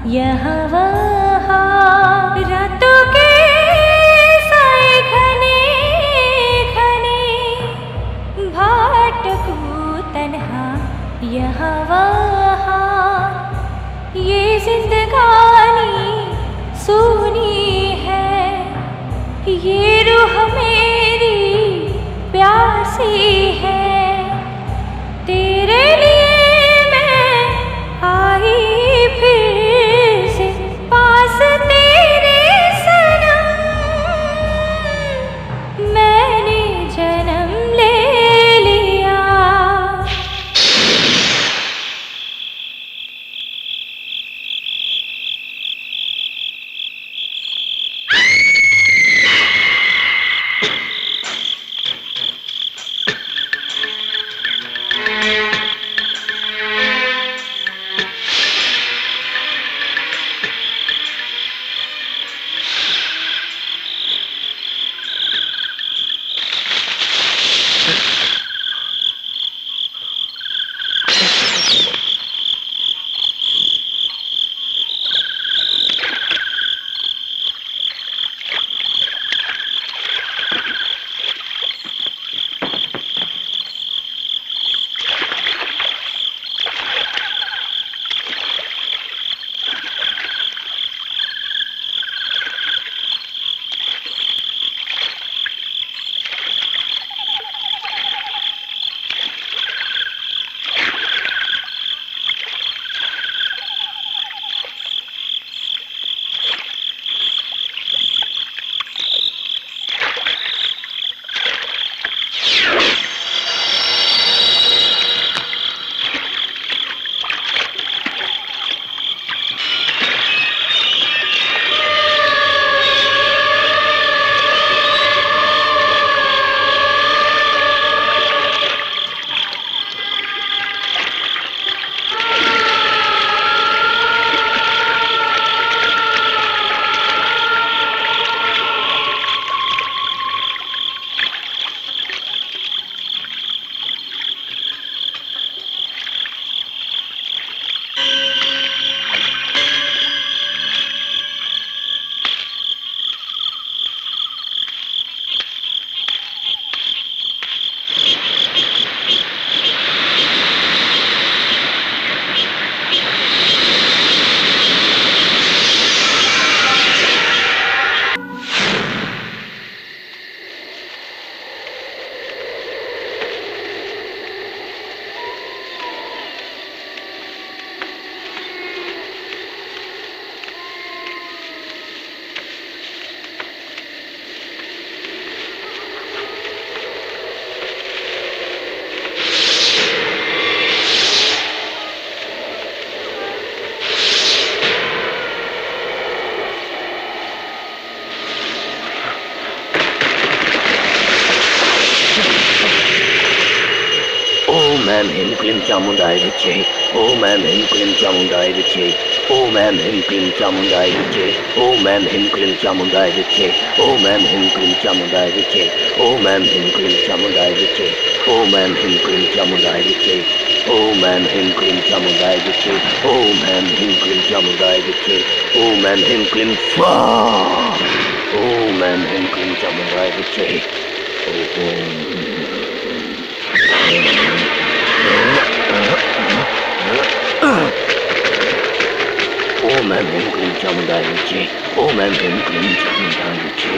यहाँ वहाँ रातों के साए घने घने भटकूं तन्हा यहाँ वहाँ। ये जिंदगानी सूनी है, ये रूह मेरी प्यासी है। तेरे लिए मैं आई फिर से पास तेरे सनम, मैंने जन्म ले लिया। Om Him Klim Chamundai Viche. Om Him Klim Chamundai Viche. Om Him Klim Chamundai Viche. Om Him Klim Chamundai Viche. Om Him Klim Chamundai Viche. Om Him Klim Chamundai Viche. Om Him Klim Chamundai Viche. Om Him Klim Chamundai Viche. Om Him Klim Chamundai Viche. Om Him Klim Swaha. Om Him Klim Chamundai Viche. Om Him Klim Chamundai Viche. Om Him Klim Chamundai Viche.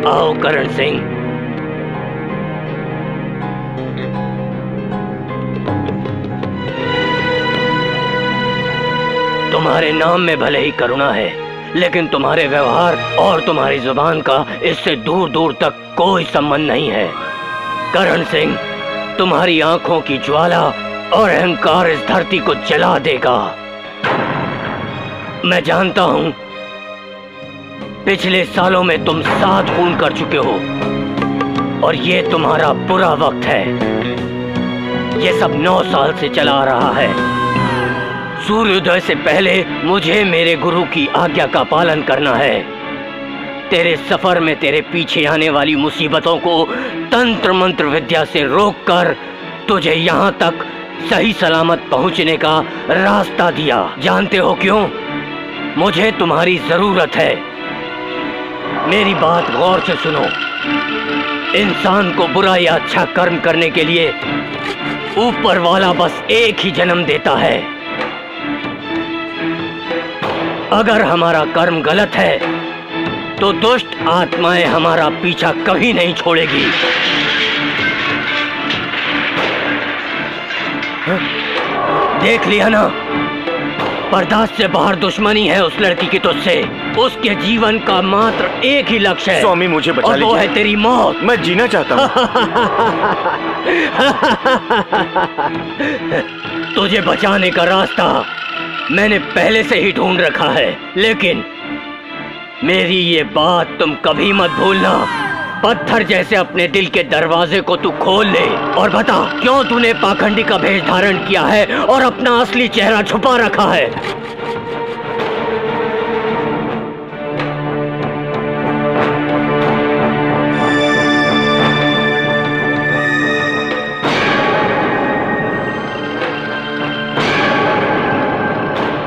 आओ करण सिंह। तुम्हारे नाम में भले ही करुणा है, लेकिन तुम्हारे व्यवहार और तुम्हारी जुबान का इससे दूर दूर तक कोई संबंध नहीं है। करण सिंह, तुम्हारी आंखों की ज्वाला और अहंकार इस धरती को जला देगा। मैं जानता हूं, पिछले सालों में तुम 7 खून कर चुके हो और ये तुम्हारा बुरा वक्त है। ये सब 9 साल से चला आ रहा है। सूर्योदय से पहले मुझे मेरे गुरु की आज्ञा का पालन करना है। तेरे सफर में तेरे पीछे आने वाली मुसीबतों को तंत्र मंत्र विद्या से रोककर तुझे यहाँ तक सही सलामत पहुँचने का रास्ता दिया। जानते हो क्यों? मुझे तुम्हारी जरूरत है। मेरी बात गौर से सुनो। इंसान को बुरा या अच्छा कर्म करने के लिए ऊपर वाला बस एक ही जन्म देता है। अगर हमारा कर्म गलत है तो दुष्ट आत्माएं हमारा पीछा कभी नहीं छोड़ेगी। देख लिया ना, बर्दाश्त से बाहर दुश्मनी है उस लड़की की तुझसे। उसके जीवन का मात्र एक ही लक्ष्य है। स्वामी मुझे बचा लीजिए। वो है तेरी मौत। मैं जीना चाहता हूँ। तुझे बचाने का रास्ता मैंने पहले से ही ढूंढ रखा है, लेकिन मेरी ये बात तुम कभी मत भूलना। पत्थर जैसे अपने दिल के दरवाजे को तू खोल ले और बता क्यों तूने पाखंडी का भेष धारण किया है और अपना असली चेहरा छुपा रखा है।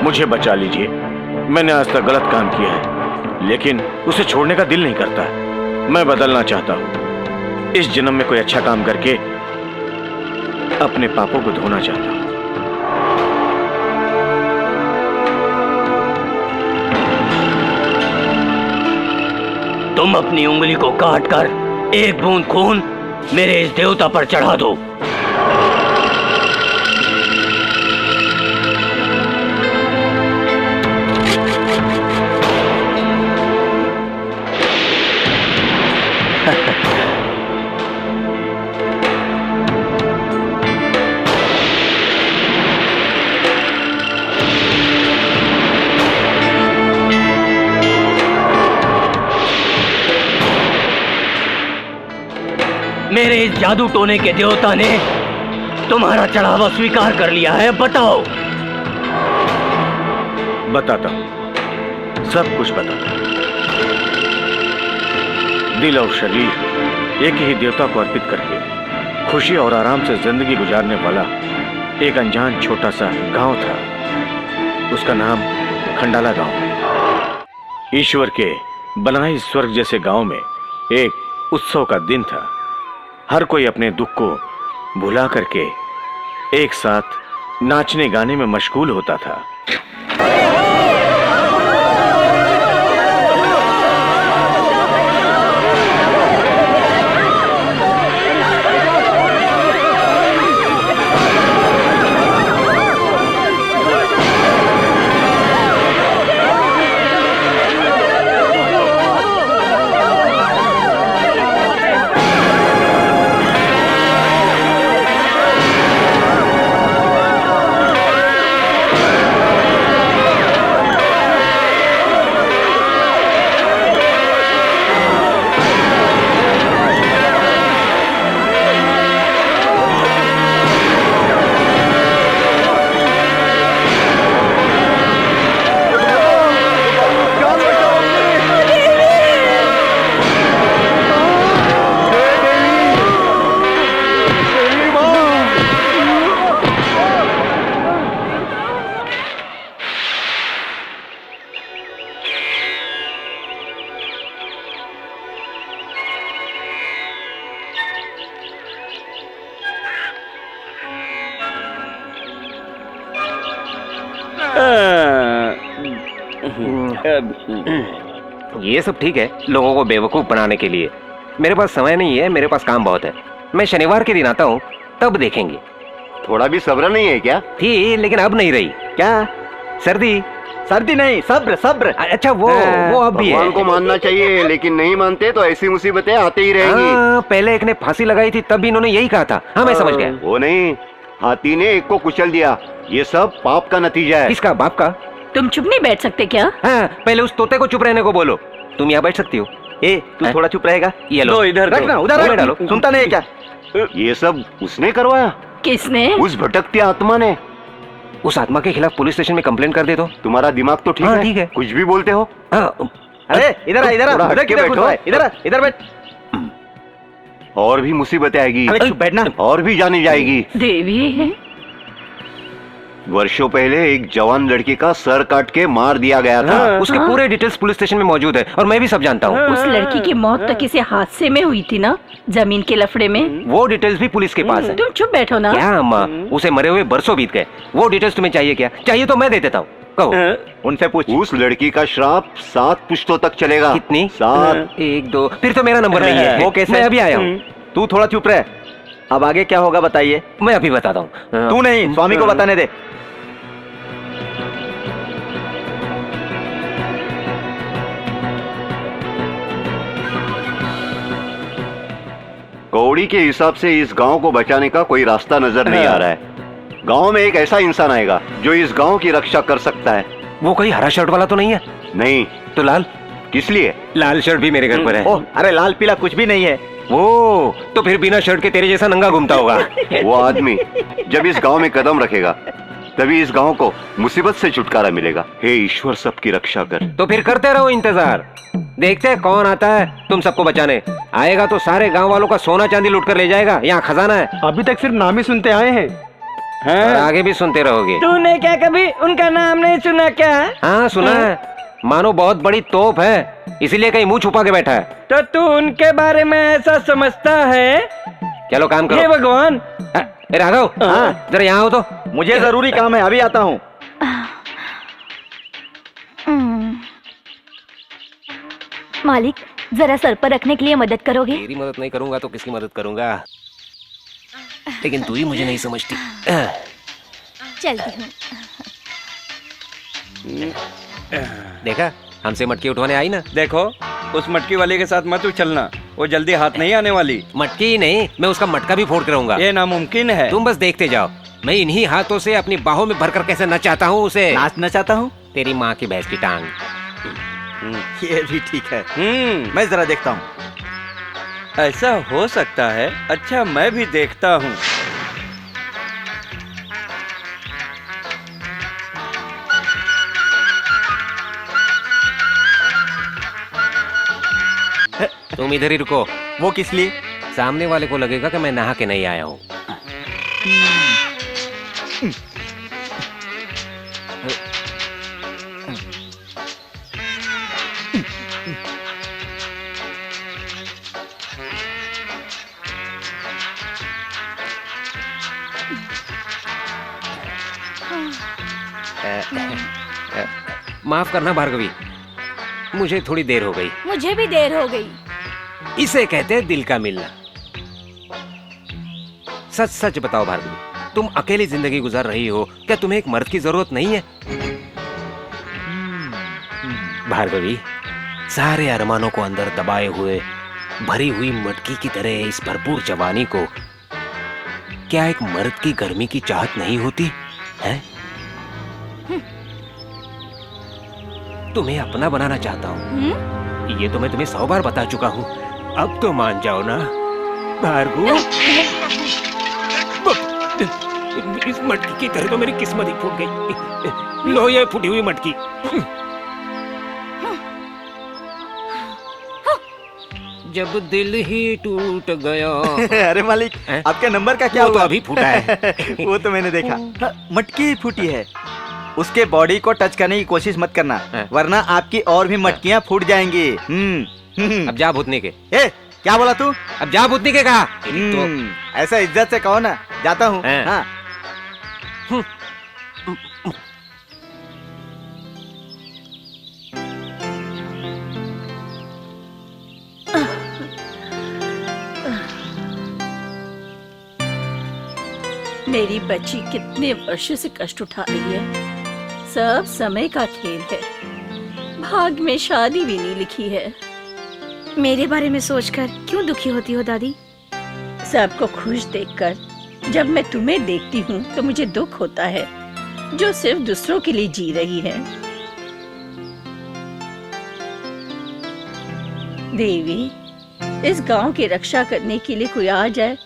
मुझे बचा लीजिए। मैंने आज तक गलत काम किया है, लेकिन उसे छोड़ने का दिल नहीं करता। मैं बदलना चाहता हूँ। इस जन्म में कोई अच्छा काम करके अपने पापों को धोना चाहता हूँ। तुम अपनी उंगली को काटकर एक बूंद खून मेरे इस देवता पर चढ़ा दो। मेरे इस जादू टोने के देवता ने तुम्हारा चढ़ावा स्वीकार कर लिया है। बताओ। बताता हूँ, सब कुछ बताता हूँ। दिल और शरीर एक ही देवता को अर्पित करके खुशी और आराम से जिंदगी गुजारने वाला एक अनजान छोटा सा गांव था। उसका नाम खंडाला गांव। ईश्वर के बनाए स्वर्ग जैसे गांव में एक उत्सव का दिन था। हर कोई अपने दुख को भुला करके एक साथ नाचने गाने में मशगूल होता था। ये सब ठीक है, लोगों को बेवकूफ बनाने के लिए। मेरे पास समय नहीं है, मेरे पास काम बहुत है। मैं शनिवार के दिन आता हूँ, तब देखेंगे। थोड़ा भी सब्र नहीं है क्या? थी, लेकिन अब नहीं रही। क्या? सर्दी? सर्दी नहीं, सब्र सब्र। अच्छा वो अब भी भगवान है। को मानना चाहिए, लेकिन नहीं मानते तो ऐसी मुसीबतें आती ही रहेंगी। हाँ, पहले एक ने फांसी लगाई थी, तब भी इन्होंने यही कहा था। हाँ, मैं समझ गया। वो नहीं, हाथी ने एक को कुचल दिया। ये सब पाप का नतीजा है। किसका? बाप का? तुम चुप नहीं बैठ सकते क्या? हाँ, पहले उस तोते को चुप रहने को बोलो। तुम यहाँ बैठ सकती हो। ए, तू थोड़ा चुप रहेगा? ये लो, इधर रखना, उधर मुंह में रख। डालो। सुनता नहीं है क्या? ये सब उसने करवाया? किसने? उस भटकती आत्मा ने। उस आत्मा के खिलाफ पुलिस स्टेशन में कंप्लेंट कर दे दो। तुम्हारा दिमाग तो ठीक हाँ, है, ठीक है। कुछ भी बोलते हो। हाँ, अरे इधर आ, इधर थोड़ा आ, हट इधर के किधर बैठो। घुस रहा है? इधर आ, इधर बैठ। और भी मुसीबतें आएगी, अबे चुप बैठना। और भी जानी जाएगी। देवी? वर्षों पहले एक जवान लड़की का सर काट के मार दिया गया था। उसके पूरे डिटेल्स पुलिस स्टेशन में मौजूद है और मैं भी सब जानता हूँ। उस लड़की की मौत तो किसी हादसे में हुई थी ना, जमीन के लफड़े में। वो डिटेल्स भी पुलिस के पास है। तुम चुप बैठो ना। क्या अम्मा, उसे मरे हुए बरसों बीत गए। वो डिटेल्स तुम्हें चाहिए क्या? चाहिए तो मैं दे देता हूँ, कहो। उनसे पूछ। उस लड़की का श्राप 7 पुश्तों तक चलेगा। कितनी? 7। 1 2। फिर तो मेरा नंबर नहीं है। वो कैसे? मैं अभी आया हूँ। तू थोड़ा चुप रह। अब आगे क्या होगा बताइए? मैं अभी बताता हूँ। तू नहीं, स्वामी को बताने दे। कौड़ी के हिसाब से इस गांव को बचाने का कोई रास्ता नजर नहीं आ रहा है। गांव में एक ऐसा इंसान आएगा जो इस गांव की रक्षा कर सकता है। वो कोई हरा शर्ट वाला तो नहीं है? नहीं तो लाल? किस लिए? लाल शर्ट भी मेरे घर पर है। ओह, अरे लाल पीला कुछ भी नहीं है। वो तो फिर बिना शर्ट के तेरे जैसा नंगा घूमता होगा। वो आदमी जब इस गांव में कदम रखेगा तभी इस गांव को मुसीबत से छुटकारा मिलेगा। हे ईश्वर, सबकी रक्षा कर। तो फिर करते रहो इंतजार, देखते हैं कौन आता है तुम सबको बचाने। आएगा तो सारे गांव वालों का सोना चांदी लूट कर ले जाएगा। यहाँ खजाना है। अभी तक सिर्फ नाम ही सुनते आए हैं। और आगे भी सुनते रहोगे। तूने क्या कभी उनका नाम नहीं सुना क्या? हाँ सुना है, मानो बहुत बड़ी तोप है, इसीलिए कहीं मुंह छुपा के बैठा है। तो तू उनके बारे में ऐसा समझता है? चलो काम हे करो। भगवान, ए, राघव, हाँ। जरा यहाँ हो तो। मुझे जरूरी काम है, अभी आता हूँ। मालिक, जरा सर पर रखने के लिए मदद करोगे? तेरी मदद नहीं करूंगा तो किसकी मदद करूंगा? लेकिन तू ही मुझे नहीं समझती। चलती हूँ। देखा, हमसे मटकी उठवाने आई ना। देखो उस मटकी वाले के साथ मत उछलना, वो जल्दी हाथ नहीं आने वाली। मटकी ही नहीं, मैं उसका मटका भी फोड़ कर रहूंगा। ये नामुमकिन है। तुम बस देखते जाओ, मैं इन्हीं हाथों से अपनी बाहों में भरकर कैसे नचाता हूँ उसे। नाचना चाहता हूँ? तेरी माँ की भैंस की टांग। ये भी ठीक है। मैं जरा देखता हूँ। ऐसा हो सकता है। अच्छा, मैं भी देखता हूँ। तुम इधर ही रुको। वो किस लिए? सामने वाले को लगेगा कि मैं नहा के नहीं आया हूँ। माफ करना भार्गवी, मुझे थोड़ी देर हो गई। मुझे भी देर हो गई। इसे कहते हैं दिल का मिलना। सच सच बताओ भार्गवी, तुम अकेली जिंदगी गुजार रही हो, क्या तुम्हें एक मर्द की जरूरत नहीं है? भार्गवी, सारे अरमानों को अंदर दबाए हुए भरी हुई मटकी की तरह इस भरपूर जवानी को क्या एक मर्द की गर्मी की चाहत नहीं होती है? तुम्हें अपना बनाना चाहता हूँ। ये तो मैं तुम्हें 100 बार बता चुका हूँ, अब तो मान जाओ ना भार्गव। इस मटकी की तरह तो मेरी किस्मत ही फूट गई। लो ये फूटी हुई मटकी। जब दिल ही टूट गया। अरे मालिक, आपके नंबर का क्या वो तो हुआ? अभी फूटा है। वो तो मैंने देखा। मटकी फूटी है। उसके बॉडी को टच करने की कोशिश मत करना, वरना आपकी और भी मटकियां फूट जाएंगी। अब जा भूतनी के। ए, क्या बोला तू? अब जा भूतनी के कहा। तो ऐसा इज्जत से कहो ना। जाता हूँ। हाँ। मेरी बच्ची कितने वर्षों से कष्ट उठा रही है। सब समय का खेल है। भाग में शादी भी नहीं लिखी है। मेरे बारे में सोचकर क्यों दुखी होती हो दादी? सबको खुश देखकर जब मैं तुम्हें देखती हूँ तो मुझे दुख होता है, जो सिर्फ दूसरों के लिए जी रही है। देवी, इस गांव की रक्षा करने के लिए कोई आ जाए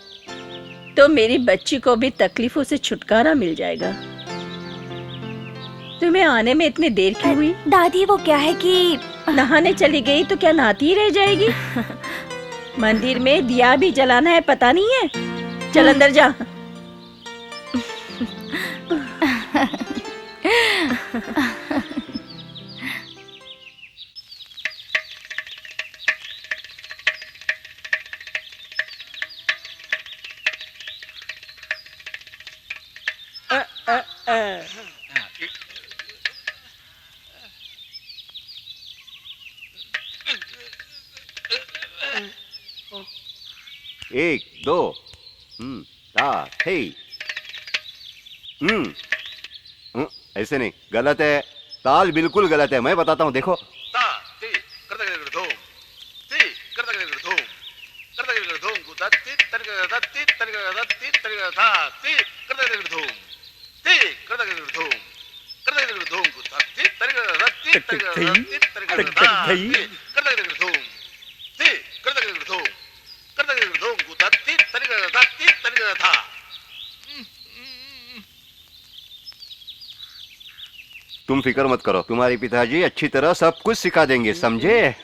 तो मेरी बच्ची को भी तकलीफों से छुटकारा मिल जाएगा। तुम्हें आने में इतनी देर क्यों हुई? दादी वो क्या है कि नहाने चली गई तो क्या नहाती ही रह जाएगी? मंदिर में दिया भी जलाना है, पता नहीं है? चल अंदर जा। एक दो ता हे ऐसे नहीं, गलत है। ताल बिल्कुल गलत है, मैं बताता हूँ, देखो। तुम फिक्र मत करो, तुम्हारे पिताजी अच्छी तरह सब कुछ सिखा देंगे, समझे?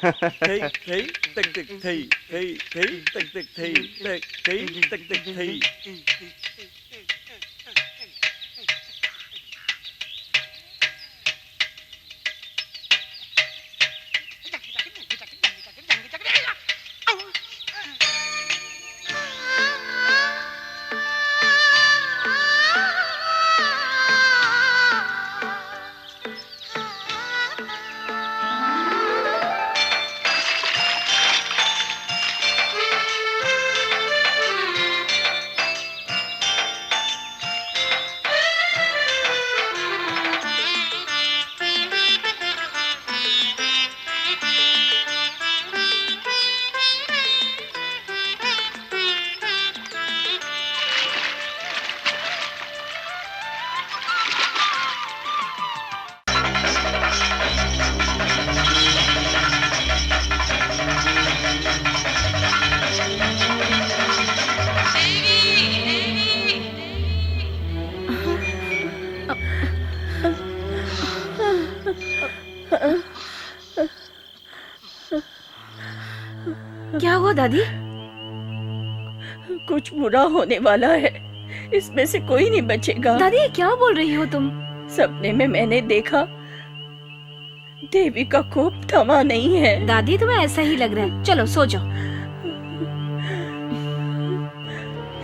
क्या हुआ दादी? कुछ बुरा होने वाला है, इसमें से कोई नहीं बचेगा। दादी क्या बोल रही हो तुम? सपने में मैंने देखा देवी का कोप थमा नहीं है। दादी तुम्हें ऐसा ही लग रहा है, चलो सो जाओ।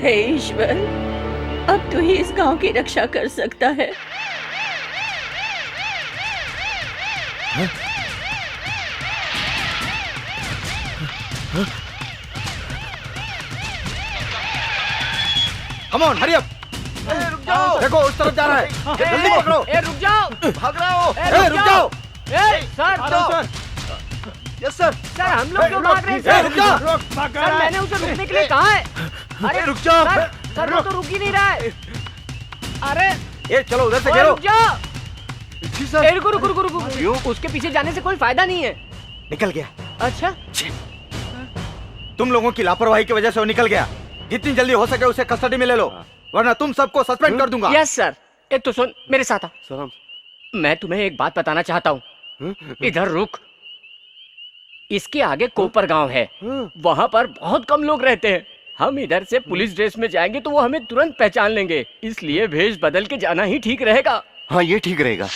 हे ईश्वर, अब तू ही इस गांव की रक्षा कर सकता है। Come on, hurry up. देखो उस तरफ जा रहा है, जल्दी पकड़ो। रुक जाओ, भाग रहा हो। रुक जाओ। Sir yes sir. सर हम लोग क्यों भाग रहे हैं सर? रुक जाओ। सर मैंने उसे रुकने के लिए कहा है। अरे रुक जाओ। सर वो तो रुक ही नहीं रहा है। अरे ये चलो उधर से ओए, गिरो। रुक जाओ। जी सर। रुको रुको रुको रुको। क्यों? उसके पीछे जाने से कोई फायदा नहीं है। निकल गया। अच्छा, तुम लोगों की लापरवाही की वजह से वो निकल गया। जितनी जल्दी हो सके उसे कस्टडी में ले लो, वरना तुम सबको सस्पेंड कर दूंगा। Yes sir. एक तो सुन, मेरे साथ आ। सर मैं तुम्हें एक बात बताना चाहता हूँ। इधर रुक। इसके आगे कोपर गांव है, वहाँ पर बहुत कम लोग रहते हैं। हम इधर से पुलिस ड्रेस में जाएंगे तो वो हमें तुरंत पहचान लेंगे, इसलिए भेष बदल के जाना ही ठीक रहेगा। हाँ, ये ठीक रहेगा।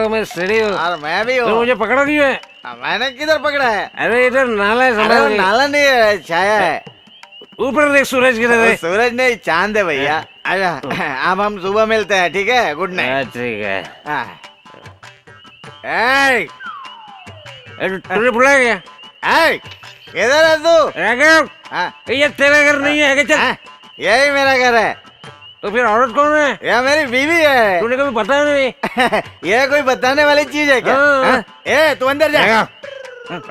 मैं सीढ़ी हूँ। और मैं भी तो हूँ। मुझे पकड़ा क्यों है? मैंने किधर पकड़ा है? अरे इधर नाला है, अरे समझ वो नहीं। नाला नहीं है, छाया है। ऊपर देख, सूरज की वो तरह। सूरज नहीं, चांद है भैया। अच्छा अब हम सुबह मिलते हैं, ठीक है? Good night. ठीक है। ए, तूने बुलाया क्या? ए, किधर है तू? राघव, हाँ, ये तेरा घर नहीं है क्या? चल। हाँ, यही मेरा घर है। तो फिर औरत कौन है? यह मेरी बीवी है। तूने कभी बताया नहीं? यह कोई बताने वाली चीज है क्या? हाँ। हाँ? ए, तू अंदर जा। राघव,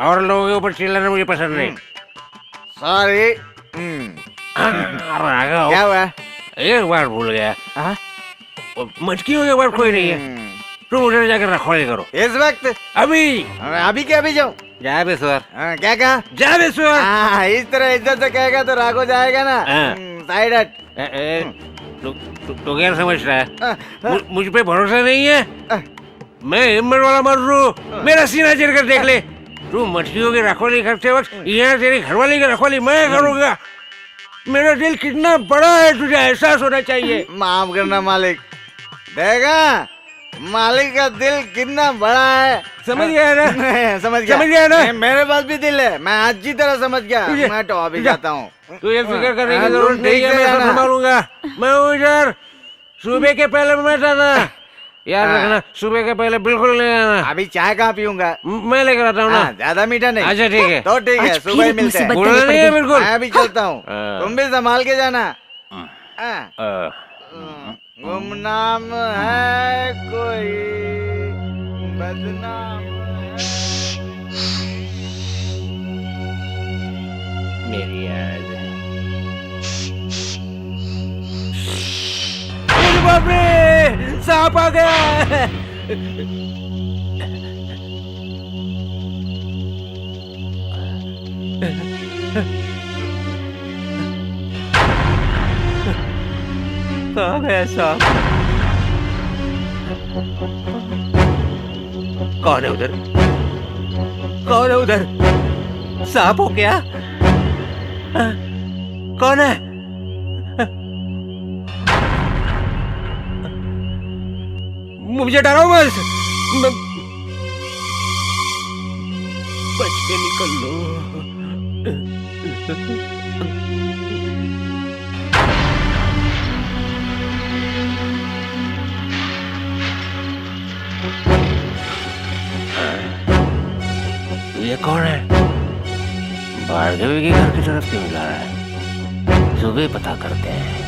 और लोगों के ऊपर चिल्लाना मुझे पसंद नहीं। सॉरी। राघव, क्या हुआ? एक बार भूल गया। हाँ? मटकियों के बाद कोई नहीं है। तुम उधर जाकर रखवाली करो इस वक्त? अभी। अभी क्या अभी जाऊँ? जा बेसवर। क्या कहा? जा बेसवर। हाँ, इस तरह इज्जत से कहेगा तो राघव जाएगा ना। हाँ। साइड हट। तू क्या समझ रहा है? मुझ पे भरोसा नहीं है? मैं हिम्मत वाला मर्द हूँ। मेरा सीना चढ़ कर देख ले। तू मछलियों की रखवाली करते वक्त यहाँ तेरी घरवाली की रखवाली मैं करूँगा। मेरा दिल कितना बड़ा है तुझे एहसास होना चाहिए। माफ करना मालिक। देखा मालिक का दिल कितना बड़ा है। समझ गया ना? समझ गया। समझ गया ना? मेरे पास भी दिल है, मैं अच्छी तरह समझ गया। मैं तो अभी जाता हूँ। तू ये फिक्र करने की हाँ, जरूरत तुम नहीं ठीक है, से मैं सब जाना। संभालूंगा। मैं हूँ इधर। सुबह के पहले मत आना। याद हाँ। रखना, सुबह के पहले बिल्कुल नहीं आना। अभी चाय कहाँ पीऊंगा? मैं लेकर आता हूँ ना। ज्यादा मीठा नहीं। अच्छा ठीक है। तो ठीक है, आज सुबह ही फिर मिलते हैं। मुसीबत बोलना नहीं है बिल्कुल। मैं भी चलता हूँ, हाँ। तुम भी संभाल के जाना। हाँ। गुमनाम है कोई, बदनाम है। मेरी याद है। अरे बाप रे, सांप आ गया। कहाँ गया सांप? कौन है उधर? कौन है उधर? सांप हो क्या? हाँ? कौन है? मुझे डराओ मत। बच के निकल लो। ये कौन है? भार्गवी के घर की तरफ क्यों जा रहा है? सुबह पता करते हैं।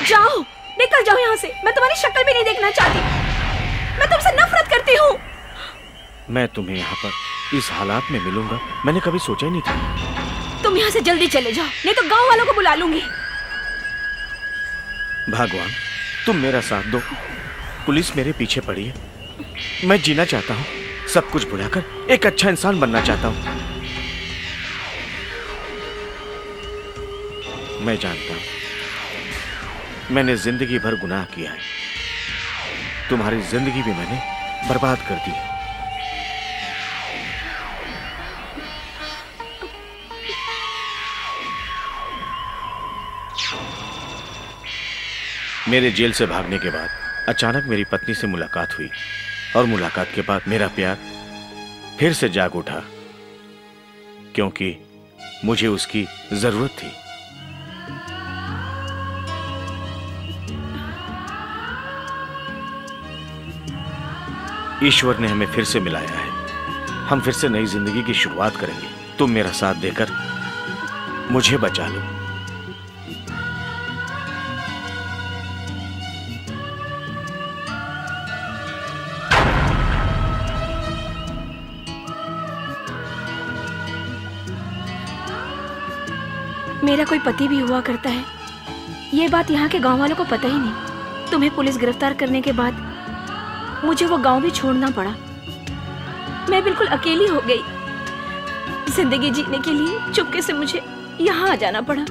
जाओ, निकल जाओ यहाँ से। मैं तुम्हारी शक्ल भी नहीं देखना चाहती। मैं तुमसे नफरत करती हूँ। मैं तुम्हें यहाँ पर इस हालात में मिलूंगा, मैंने कभी सोचा ही नहीं था। तुम यहाँ से जल्दी चले जाओ, नहीं तो गांव वालों को बुला लूंगी। भगवान, तुम मेरा साथ दो। पुलिस मेरे पीछे पड़ी है। मैं जीना चाहता हूँ, सब कुछ भुलाकर एक अच्छा इंसान बनना चाहता हूँ। मैं जानता हूँ मैंने जिंदगी भर गुनाह किया है। तुम्हारी जिंदगी भी मैंने बर्बाद कर दी है। मेरे जेल से भागने के बाद अचानक मेरी पत्नी से मुलाकात हुई और मुलाकात के बाद मेरा प्यार फिर से जाग उठा, क्योंकि मुझे उसकी जरूरत थी। ईश्वर ने हमें फिर से मिलाया है। हम फिर से नई जिंदगी की शुरुआत करेंगे। तुम मेरा साथ देकर मुझे बचा लो। मेरा कोई पति भी हुआ करता है, ये बात यहाँ के गांव वालों को पता ही नहीं। तुम्हें पुलिस गिरफ्तार करने के बाद मुझे वो गांव भी छोड़ना पड़ा। मैं बिल्कुल अकेली हो गई। जिंदगी जीने के लिए चुपके से मुझे यहाँ आ जाना पड़ा।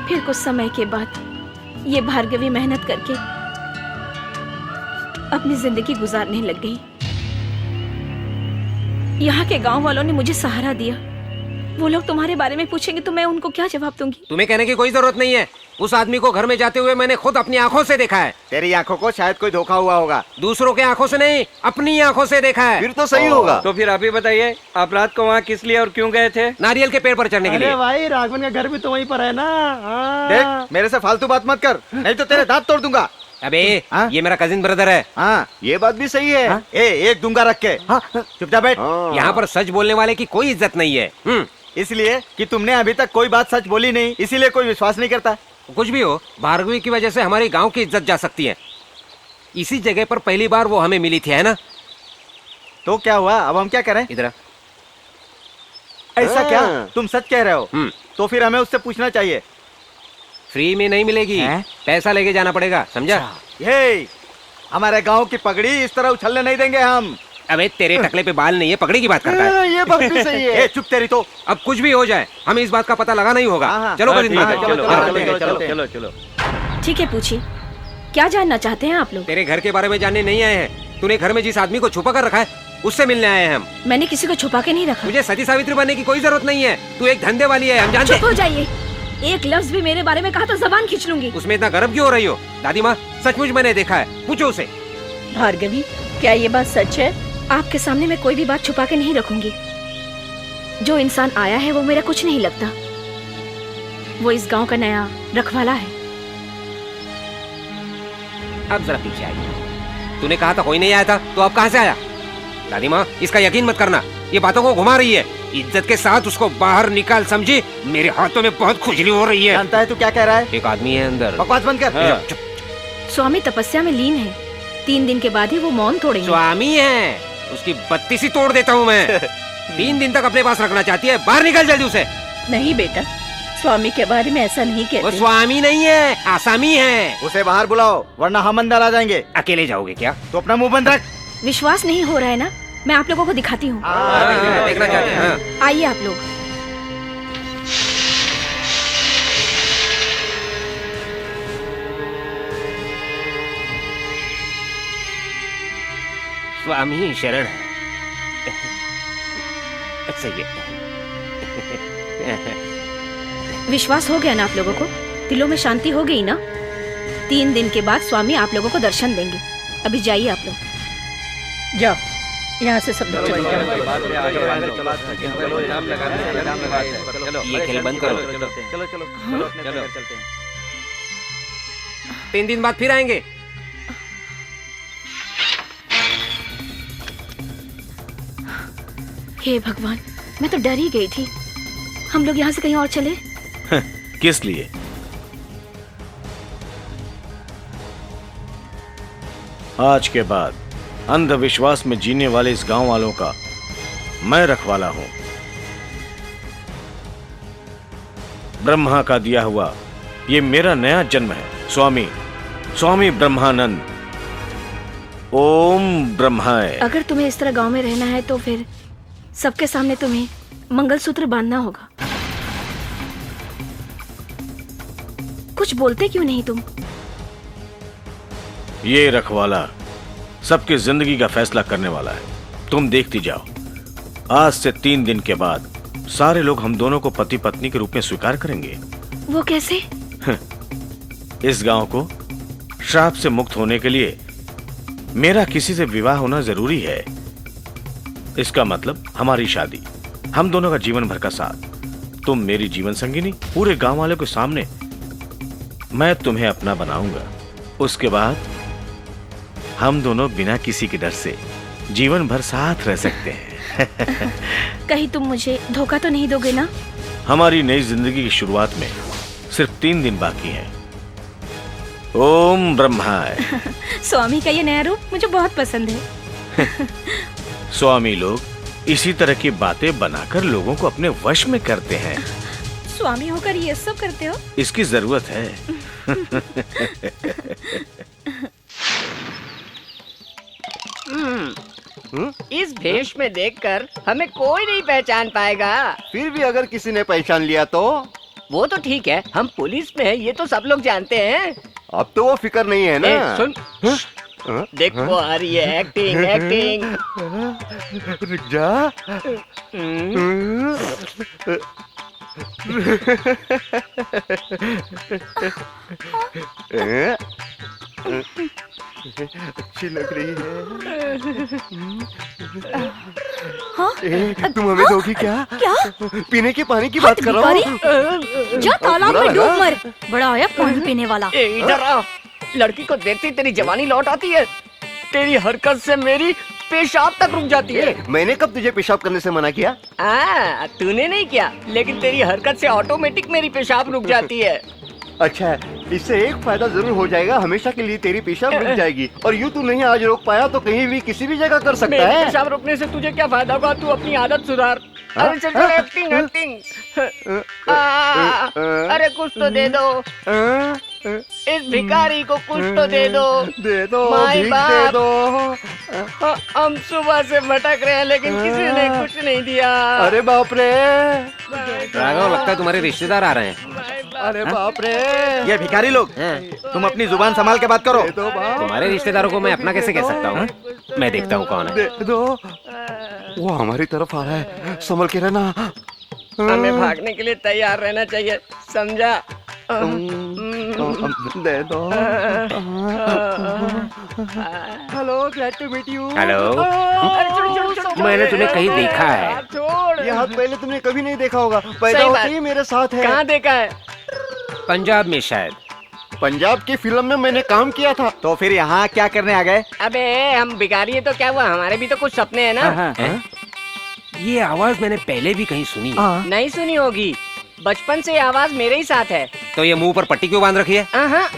फिर कुछ समय के बाद ये भार्गवी मेहनत करके अपनी जिंदगी गुजारने लग गई। यहाँ के गांव वालों ने मुझे सहारा दिया। वो लोग तुम्हारे बारे में पूछेंगे तो मैं उनको क्या जवाब दूंगी? तुम्हें कहने की कोई जरूरत नहीं है। उस आदमी को घर में जाते हुए मैंने खुद अपनी आंखों से देखा है। तेरी आंखों को शायद कोई धोखा हुआ होगा। दूसरों के आंखों से नहीं, अपनी आंखों से देखा है। फिर तो सही होगा। तो फिर आप ही बताइए, आप रात को वहाँ किस लिए और क्यों गए थे? नारियल के पेड़ पर चढ़ने के लिए। भाई राघवन का घर भी तो वहीं पर है ना। देख, मेरे से फालतू बात मत कर, नहीं तो तेरे दांत तोड़ दूंगा। अबे ये मेरा कजिन ब्रदर है। हाँ, ये बात भी सही है। एक दूंगा रख के। चुपचाप बैठ। यहाँ पर सच बोलने वाले की कोई इज्जत नहीं है। इसलिए कि तुमने अभी तक कोई बात सच बोली नहीं, इसीलिए कोई विश्वास नहीं करता। कुछ भी हो, भार्गवी की वजह से हमारी गांव की इज्जत जा सकती है। इसी जगह पर पहली बार वो हमें मिली थी, है ना? तो क्या हुआ, अब हम क्या करें? इधर ऐसा क्या? तुम सच कह रहे हो? तो फिर हमें उससे पूछना चाहिए। फ्री में नहीं मिलेगी, पैसा लेके जाना पड़ेगा, समझा? ये हमारे गांव की पगड़ी इस तरह उछलने नहीं देंगे हम। अबे तेरे टकले पे बाल नहीं है, पगड़ी की बात करता है। ये बात भी सही है। चुप तेरी तो। अब कुछ भी हो जाए, हमें इस बात का पता लगाना ही होगा। चलो चलो चलो। ठीक है, पूछिए, क्या जानना चाहते हैं आप लोग? तेरे घर के बारे में जानने नहीं आए हैं। तूने घर में जिस आदमी को छुपा कर रखा है, उससे मिलने आए हैं हम। मैंने किसी को छुपा के नहीं रखा। मुझे सती सावित्री बनने की कोई जरूरत नहीं है। तू एक धंधे वाली है, हम जानते हैं। चुप हो जाइए। एक लफ्ज भी मेरे बारे में कहा तो जबान खींच लूंगी। उसमें इतना गर्व क्यों हो रही हो? दादी माँ, सचमुच मैंने देखा है, पूछो उसे। भार्गवी, क्या ये बात सच है? आपके सामने मैं कोई भी बात छुपा के नहीं रखूंगी। जो इंसान आया है वो मेरा कुछ नहीं लगता। वो इस गांव का नया रखवाला है। अब जरा पीछे आइए। तूने कहा था कोई नहीं आया था, तो अब कहाँ से आया? दादी माँ, इसका यकीन मत करना, ये बातों को घुमा रही है। इज्जत के साथ उसको बाहर निकाल, समझी? मेरे हाथों में बहुत खुजली हो रही है। जानता है तू क्या कह रहा है? एक आदमी है अंदर। बकवास बंद कर। स्वामी तपस्या में लीन है। 3 दिन के बाद ही वो मौन तोड़ेंगे। स्वामी है, उसकी बत्ती सी तोड़ देता हूँ मैं। 3 दिन तक अपने पास रखना चाहती है, बाहर निकल जल्दी उसे। नहीं बेटा, स्वामी के बारे में ऐसा नहीं कहते। वो स्वामी नहीं है, आसामी है। उसे बाहर बुलाओ, वरना हम अंदर आ जाएंगे। अकेले जाओगे क्या? तो अपना मुंह बंद रख। विश्वास नहीं हो रहा है ना? मैं आप लोगों को दिखाती हूँ। देखना चाहते हैं। आइए आप लोग। स्वामी शरण। सही है। विश्वास हो गया ना आप लोगों को? दिलों में शांति हो गई ना? 3 दिन के बाद स्वामी आप लोगों को दर्शन देंगे। अभी जाइए आप लोग। जाओ, यहाँ से सब लोग चले जाओ। ये खेल बंद करो। चलो। 3 दिन बाद फिर आएंगे। हे भगवान, मैं तो डर ही गई थी। हम लोग यहाँ से कहीं और चले। किस लिए? आज के बाद अंधविश्वास में जीने वाले इस गांव वालों का मैं रखवाला हूं। ब्रह्मा का दिया हुआ ये मेरा नया जन्म है। स्वामी ब्रह्मानंद। ओम ब्रह्माय। अगर तुम्हें इस तरह गांव में रहना है तो फिर सबके सामने तुम्हें मंगलसूत्र बांधना होगा। कुछ बोलते क्यों नहीं तुम? ये रखवाला सबकी जिंदगी का फैसला करने वाला है। तुम देखती जाओ, आज से 3 दिन के बाद सारे लोग हम दोनों को पति पत्नी के रूप में स्वीकार करेंगे। वो कैसे? इस गांव को श्राप से मुक्त होने के लिए मेरा किसी से विवाह होना जरूरी है। इसका मतलब हमारी शादी, हम दोनों का जीवन भर का साथ। तुम मेरी जीवन संगिनी, पूरे गांव वालों के सामने मैं तुम्हें अपना बनाऊंगा। उसके बाद हम दोनों बिना किसी के डर से जीवन भर साथ रह सकते हैं। कहीं तुम मुझे धोखा तो नहीं दोगे ना? हमारी नई जिंदगी की शुरुआत में सिर्फ 3 दिन बाकी हैं। ओम ब्रह्माय। स्वामी का ये नया रूप मुझे बहुत पसंद है। स्वामी लोग इसी तरह की बातें बनाकर लोगों को अपने वश में करते हैं। स्वामी होकर ये सब करते हो? इसकी जरूरत है। इस भेष में देखकर हमें कोई नहीं पहचान पाएगा। फिर भी अगर किसी ने पहचान लिया तो? वो तो ठीक है, हम पुलिस में हैं, ये तो सब लोग जानते हैं। अब तो वो फिक्र नहीं है ना। सुन, देखो आ रही है एक्टिंग। रुक जा। अच्छी लग रही है। हाँ? तुम हमें दोगी क्या? क्या? पीने के पानी की बात कर रहा हूँ। जा तालाब में डूब मर। बड़ा आया पानी पीने वाला। इधर आ। लड़की को देखती तेरी जवानी लौट आती है। तेरी हरकत से मेरी पेशाब तक रुक जाती है। मैंने कब तुझे पेशाब करने से मना किया? तूने नहीं किया, लेकिन तेरी हरकत से ऑटोमेटिक मेरी पेशाब रुक जाती है। अच्छा, इससे एक फायदा जरूर हो जाएगा, हमेशा के लिए तेरी पेशाब रुक जाएगी। और यूँ तू नहीं आज रोक पाया तो कहीं भी किसी भी जगह कर सकता है। पेशाब रोकने से तुझे क्या फायदा होगा? तू अपनी आदत सुधार। अरे चल चल, एक्टिंग। अरे कुछ तो दे दो, इस भिखारी को कुछ तो दे दो। माई बाप, दे दो। हम सुबह से भटक रहे हैं लेकिन किसी ने कुछ नहीं दिया। अरे बाप रे। राघव, लगता है तुम्हारे रिश्तेदार आ रहे हैं। अरे बाप रे। ये भिखारी लोग, तुम अपनी जुबान संभाल के बात करो। तुम्हारे रिश्तेदारों को मैं अपना कैसे कह सकता हूँ? मैं देखता हूँ कौन है। दे दो। वो हमारी तरफ आ रहा है, संभल के रहना। हमें भागने के लिए तैयार रहना चाहिए, समझा? दे दो। Hello, glad to meet you. Hello, मैंने तुम्हें कहीं देखा है। ये हाथ पहले तुमने कभी नहीं देखा होगा, पैदा होते ही मेरे साथ है। कहाँ देखा है? पंजाब में शायद। पंजाब की फिल्म में मैंने काम किया था। तो फिर यहाँ क्या करने आ गए? अबे हम भिखारी है तो क्या हुआ, हमारे भी तो कुछ सपने हैं ना। ये आवाज मैंने पहले भी कहीं सुनी है। नहीं सुनी होगी, बचपन से ये आवाज मेरे ही साथ है। तो ये मुंह पर पट्टी क्यों बांध रखी है?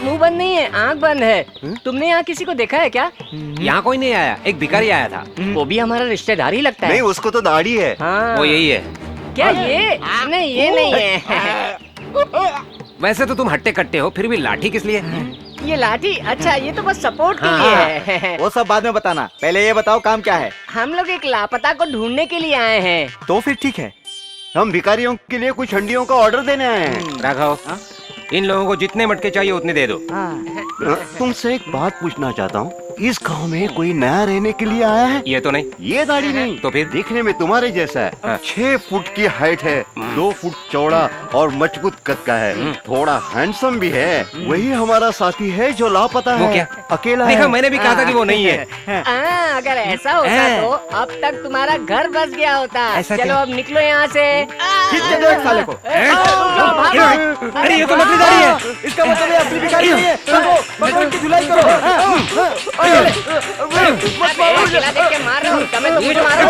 मुंह बंद नहीं है, आँख बंद है। तुमने यहाँ किसी को देखा है क्या? यहाँ कोई नहीं आया, एक भिखारी आया था। वो भी हमारा रिश्तेदार ही लगता है। नहीं, उसको तो दाढ़ी है। वो यही है। क्या ये? नहीं, ये नहीं है। वैसे तो तुम हट्टे कट्टे हो, फिर भी लाठी किस लिए? ये लाठी? अच्छा, ये तो बस सपोर्ट के लिए है। वो सब बाद में बताना, पहले ये बताओ काम क्या है? हम लोग एक लापता को ढूंढने के लिए आए हैं। तो फिर ठीक है, हम भिखारियों के लिए कुछ हंडियों का ऑर्डर देने आए हैं। राघव, इन लोगों को जितने मटके चाहिए उतने दे दो। तुमसे एक बात पूछना चाहता हूँ, इस गांव में कोई नया रहने के लिए आया है? ये तो नहीं। ये दाढ़ी नहीं तो फिर? देखने में तुम्हारे जैसा है। 6 फुट की हाइट है, 2 फुट चौड़ा और मजबूत कद का है। थोड़ा हैंडसम भी है। वही हमारा साथी है जो लापता है। वो क्या? अकेला देखा, है। मैंने भी कहा था कि वो नहीं है। अगर ऐसा होता तो अब तक तुम्हारा घर बस गया होता। चलो अब निकलो यहाँ से। खींच के दो एक साले को। अरे ये तो नकली दाढ़ी है। इसका मतलब ये असली भिखारी नहीं है। पकड़ो, इनकी धुलाई करो। देख के मार रहे हो, तुम्हें तो मुझे मारो।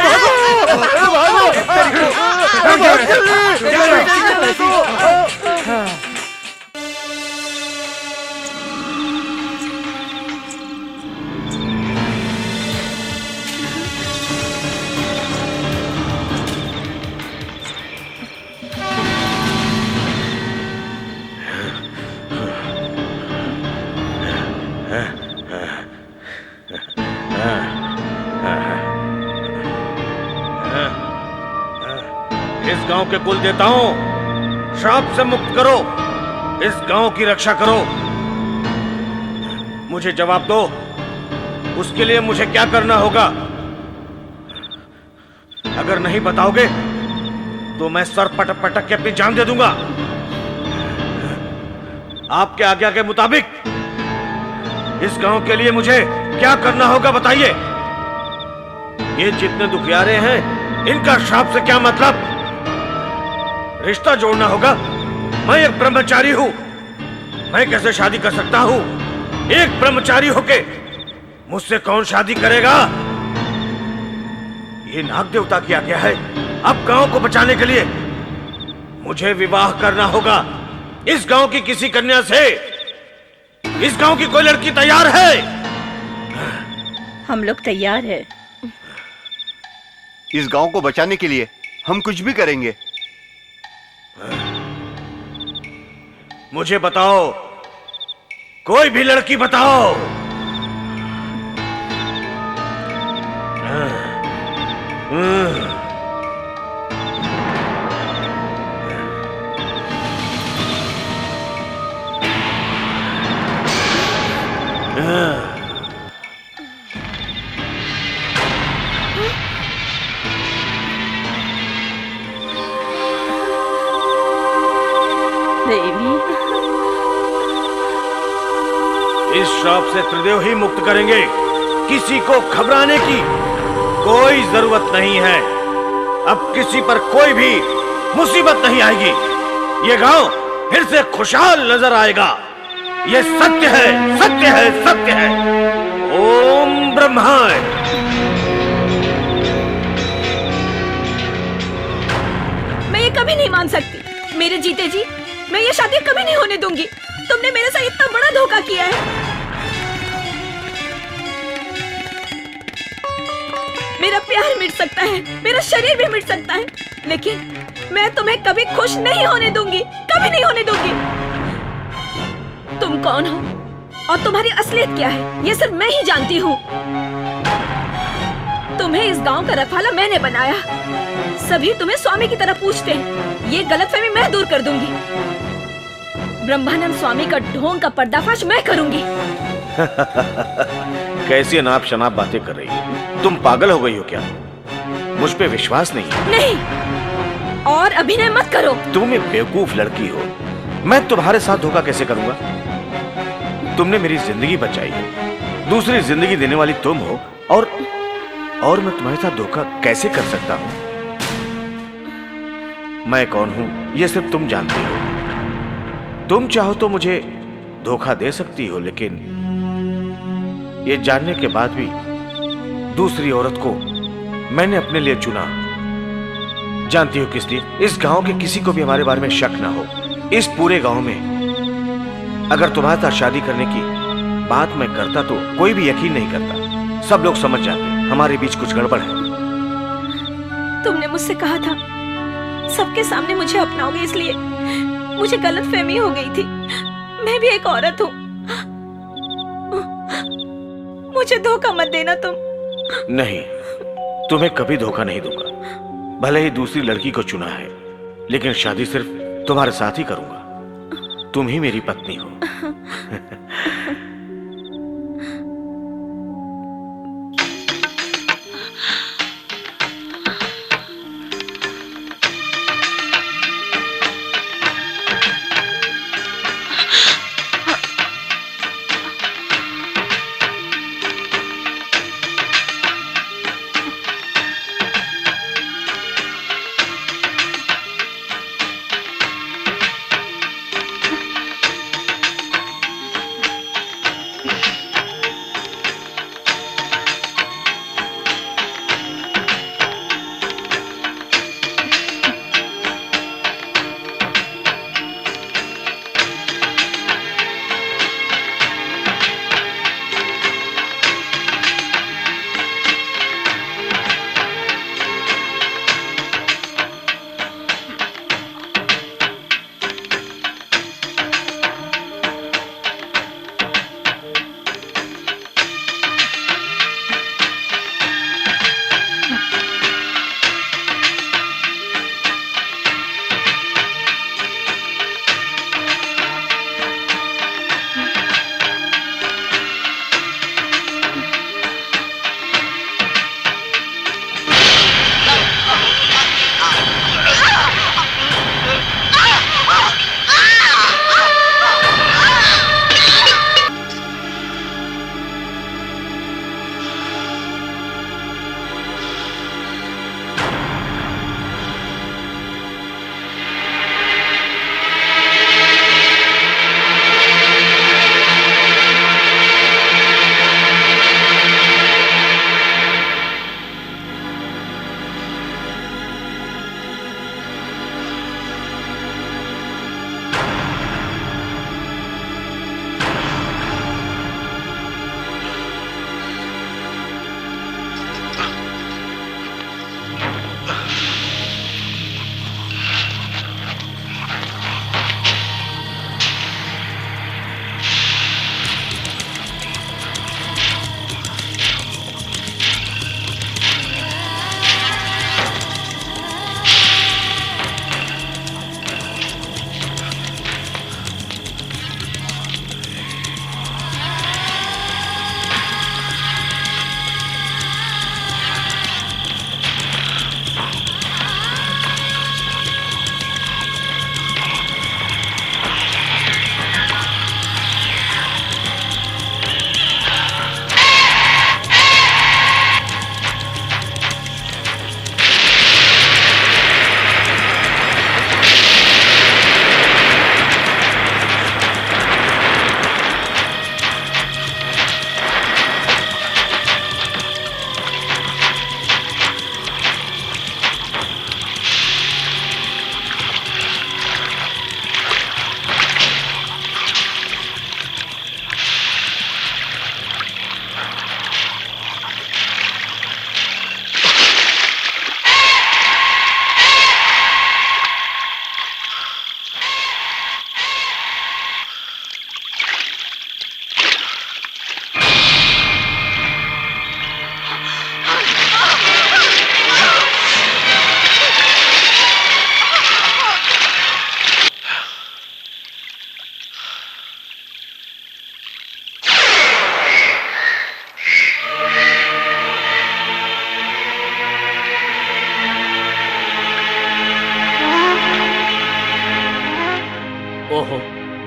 इस गांव के कुल देवताओं, श्राप से मुक्त करो, इस गांव की रक्षा करो। मुझे जवाब दो, उसके लिए मुझे क्या करना होगा? अगर नहीं बताओगे तो मैं सर पटक पटक के अपनी जान दे दूंगा। आपके आज्ञा के मुताबिक इस गांव के लिए मुझे क्या करना होगा बताइए। ये जितने दुखियारे हैं, इनका श्राप से क्या मतलब? रिश्ता जोड़ना होगा। मैं एक ब्रह्मचारी हूं, मैं कैसे शादी कर सकता हूं? एक ब्रह्मचारी होके मुझसे कौन शादी करेगा? ये नाग देवता की आज्ञा है। अब गांव को बचाने के लिए मुझे विवाह करना होगा इस गांव की किसी कन्या से। इस गांव की कोई लड़की तैयार है? हम लोग तैयार है। इस गांव को बचाने के लिए हम कुछ भी करेंगे। मुझे बताओ, कोई भी लड़की बताओ। देवी, इस श्राप से त्रिदेव ही मुक्त करेंगे। किसी को घबराने की कोई जरूरत नहीं है। अब किसी पर कोई भी मुसीबत नहीं आएगी। ये गांव फिर से खुशहाल नजर आएगा। ये सत्य है, सत्य है, सत्य है। ओम ब्रह्माय। मैं ये कभी नहीं मान सकती। मेरे जीते जी मैं ये शादी कभी नहीं होने दूंगी। तुमने मेरे साथ इतना बड़ा धोखा किया है। मेरा प्यार मिट सकता है, मेरा शरीर भी मिट सकता है, लेकिन मैं तुम्हें कभी खुश नहीं होने दूंगी, कभी नहीं होने दूंगी। तुम कौन हो और तुम्हारी असलियत क्या है, ये सिर्फ मैं ही जानती हूँ। तुम्हें इस गांव का रखवाला मैंने बनाया। सभी तुम्हें स्वामी की तरह पूछते हैं। ये गलतफहमी मैं दूर कर दूंगी। ब्रह्मानंद स्वामी का ढोंग का पर्दाफाश मैं करूंगी। कैसी अनाप शनाप बातें कर रही हो? तुम पागल हो गई हो क्या? मुझ पे विश्वास नहीं है? नहीं, और अभिनय मत करो। तुम एक बेवकूफ लड़की हो। मैं तुम्हारे साथ धोखा कैसे करूंगा? तुमने मेरी जिंदगी बचाई है, दूसरी जिंदगी देने वाली तुम हो, और मैं तुम्हारे साथ धोखा कैसे कर सकता हूं? मैं कौन हूं ये सिर्फ तुम जानती हो। तुम चाहो तो मुझे धोखा दे सकती हो, लेकिन ये जानने के बाद भी दूसरी औरत को मैंने अपने लिए चुना। जानती हो किस लिए? इस गांव के किसी को भी हमारे बारे में शक ना हो। इस पूरे गांव में अगर तुम्हारे साथ शादी करने की बात मैं करता तो कोई भी यकीन नहीं करता। सब लोग समझ जाते हमारे बीच कुछ गड़बड़ है। तुमने मुझसे कहा था सबके सामने मुझे अपनाओगे, इसलिए मुझे गलतफहमी हो गई थी। मैं भी एक औरत हूँ। मुझे धोखा मत देना तुम। नहीं, तुम्हें कभी धोखा नहीं दूंगा। भले ही दूसरी लड़की को चुना है, लेकिन शादी सिर्फ तुम्हारे साथ ही करूंगा। तुम ही मेरी पत्नी हो।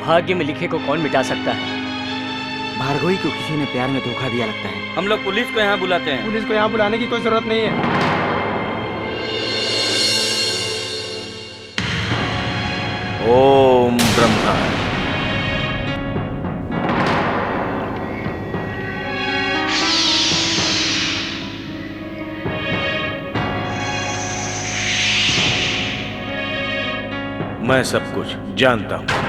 भाग्य में लिखे को कौन मिटा सकता है? भार्गवी को किसी ने प्यार में धोखा दिया लगता है। हम लोग पुलिस को यहाँ बुलाते हैं। पुलिस को यहाँ बुलाने की कोई जरूरत नहीं है। ओम ब्रह्मा। मैं सब कुछ जानता हूं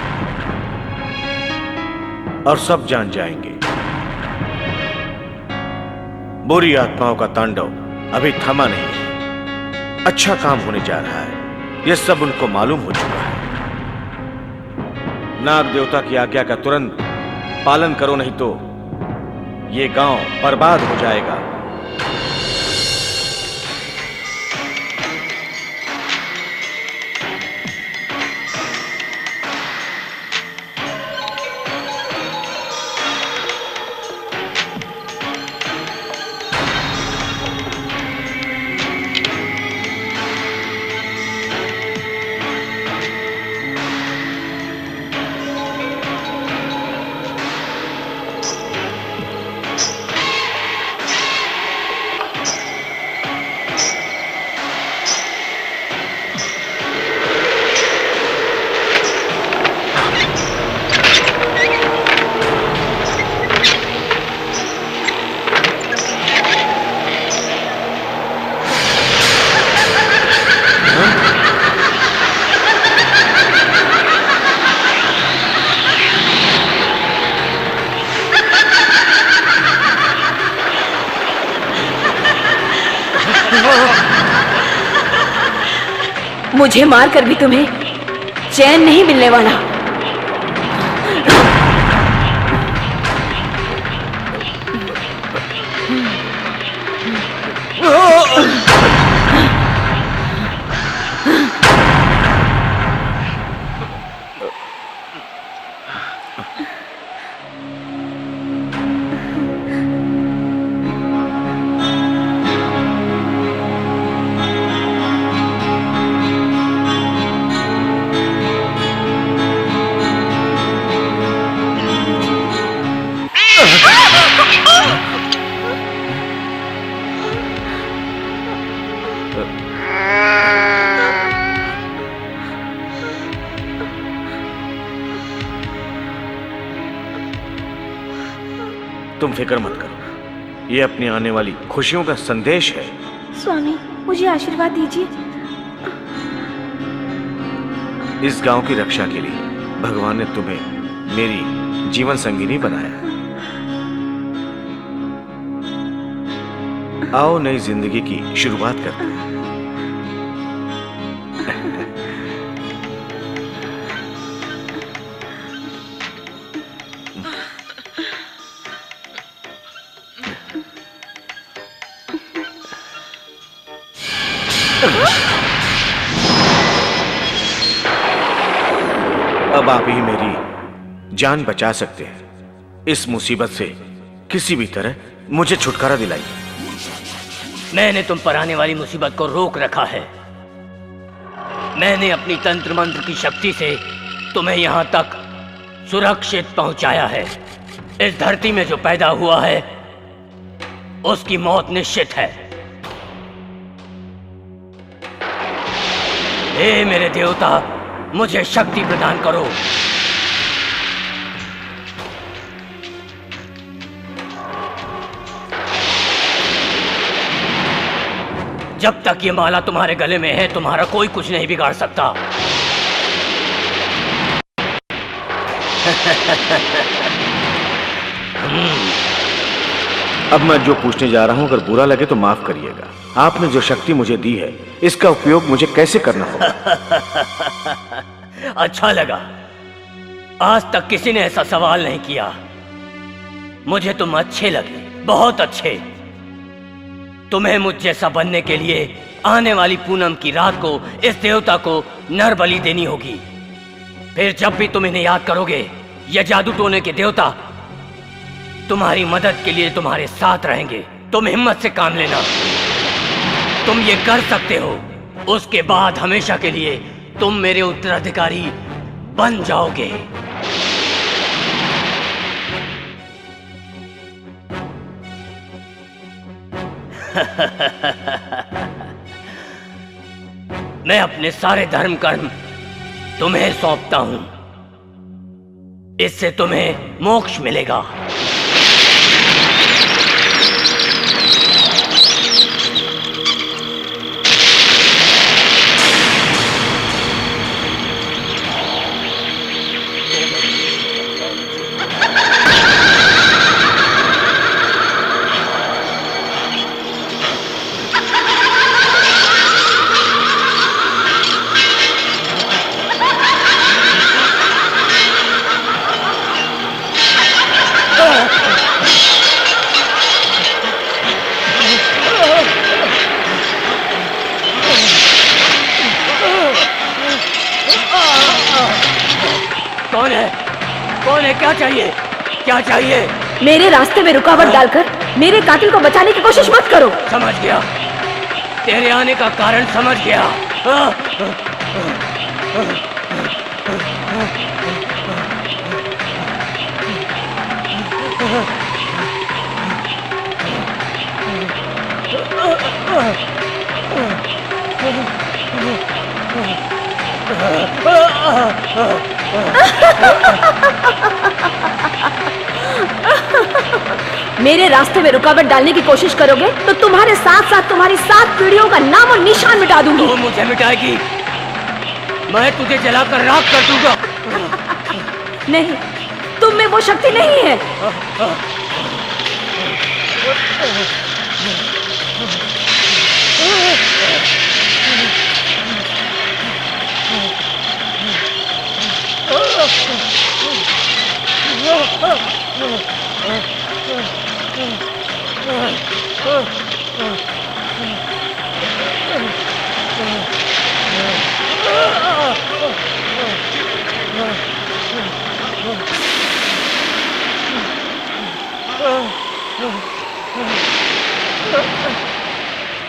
और सब जान जाएंगे। बुरी आत्माओं का तांडव अभी थमा नहीं है। अच्छा काम होने जा रहा है, यह सब उनको मालूम हो चुका है। नाग देवता की आज्ञा का तुरंत पालन करो, नहीं तो ये गांव बर्बाद हो जाएगा। मुझे मारकर भी तुम्हें चैन नहीं मिलने वाला। तुम फिक्र मत करो, ये अपनी आने वाली खुशियों का संदेश है। स्वामी, मुझे आशीर्वाद दीजिए। इस गांव की रक्षा के लिए भगवान ने तुम्हें मेरी जीवन संगिनी बनाया। आओ नई जिंदगी की शुरुआत करते हैं। अब आप ही मेरी जान बचा सकते हैं। इस मुसीबत से किसी भी तरह मुझे छुटकारा दिलाइए। मैंने तुम पर आने वाली मुसीबत को रोक रखा है। मैंने अपनी तंत्र मंत्र की शक्ति से तुम्हें यहाँ तक सुरक्षित पहुंचाया है। इस धरती में जो पैदा हुआ है उसकी मौत निश्चित है। हे मेरे देवता, मुझे शक्ति प्रदान करो। जब तक ये माला तुम्हारे गले में है, तुम्हारा कोई कुछ नहीं बिगाड़ सकता। अब मैं जो पूछने जा रहा हूं, अगर बुरा लगे तो माफ करिएगा। आपने जो शक्ति मुझे दी है, इसका उपयोग मुझे कैसे करना होगा? अच्छा लगा। आज तक किसी ने ऐसा सवाल नहीं किया। मुझे तुम अच्छे लगे, बहुत अच्छे। तुम्हें मुझ जैसा बनने के लिए आने वाली पूनम की रात को इस देवता को नर बलि देनी होगी। फिर जब भी तुम इन्हें याद करोगे, ये जादू टोने के देवता तुम्हारी मदद के लिए तुम्हारे साथ रहेंगे। तुम हिम्मत से काम लेना, तुम ये कर सकते हो। उसके बाद हमेशा के लिए तुम मेरे उत्तराधिकारी बन जाओगे। मैं अपने सारे धर्म कर्म तुम्हें सौंपता हूं, इससे तुम्हें मोक्ष मिलेगा। कौन है? कौन है? क्या चाहिए? क्या चाहिए? मेरे रास्ते में रुकावट डालकर मेरे कातिल को बचाने की कोशिश मत करो। समझ गया, तेरे आने का कारण समझ गया। मेरे रास्ते में रुकावट डालने की कोशिश करोगे तो तुम्हारे साथ साथ तुम्हारी 7 पीढ़ियों का नाम और निशान मिटा दूंगी। तो मुझे मिटाएगी? मैं तुझे जलाकर राख कर दूंगा। नहीं, तुम में वो शक्ति नहीं है।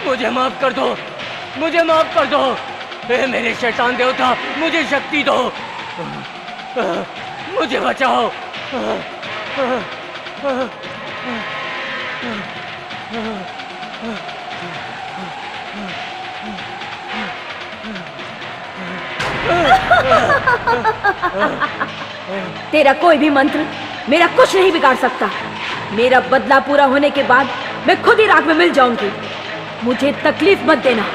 मुझे माफ कर दो, मुझे माफ कर दो। हे मेरे शैतान देवता, मुझे शक्ति दो, मुझे बचाओ। तेरा कोई भी मंत्र मेरा कुछ नहीं बिगाड़ सकता। मेरा बदला पूरा होने के बाद मैं खुद ही राख में मिल जाऊंगी। मुझे तकलीफ मत देना।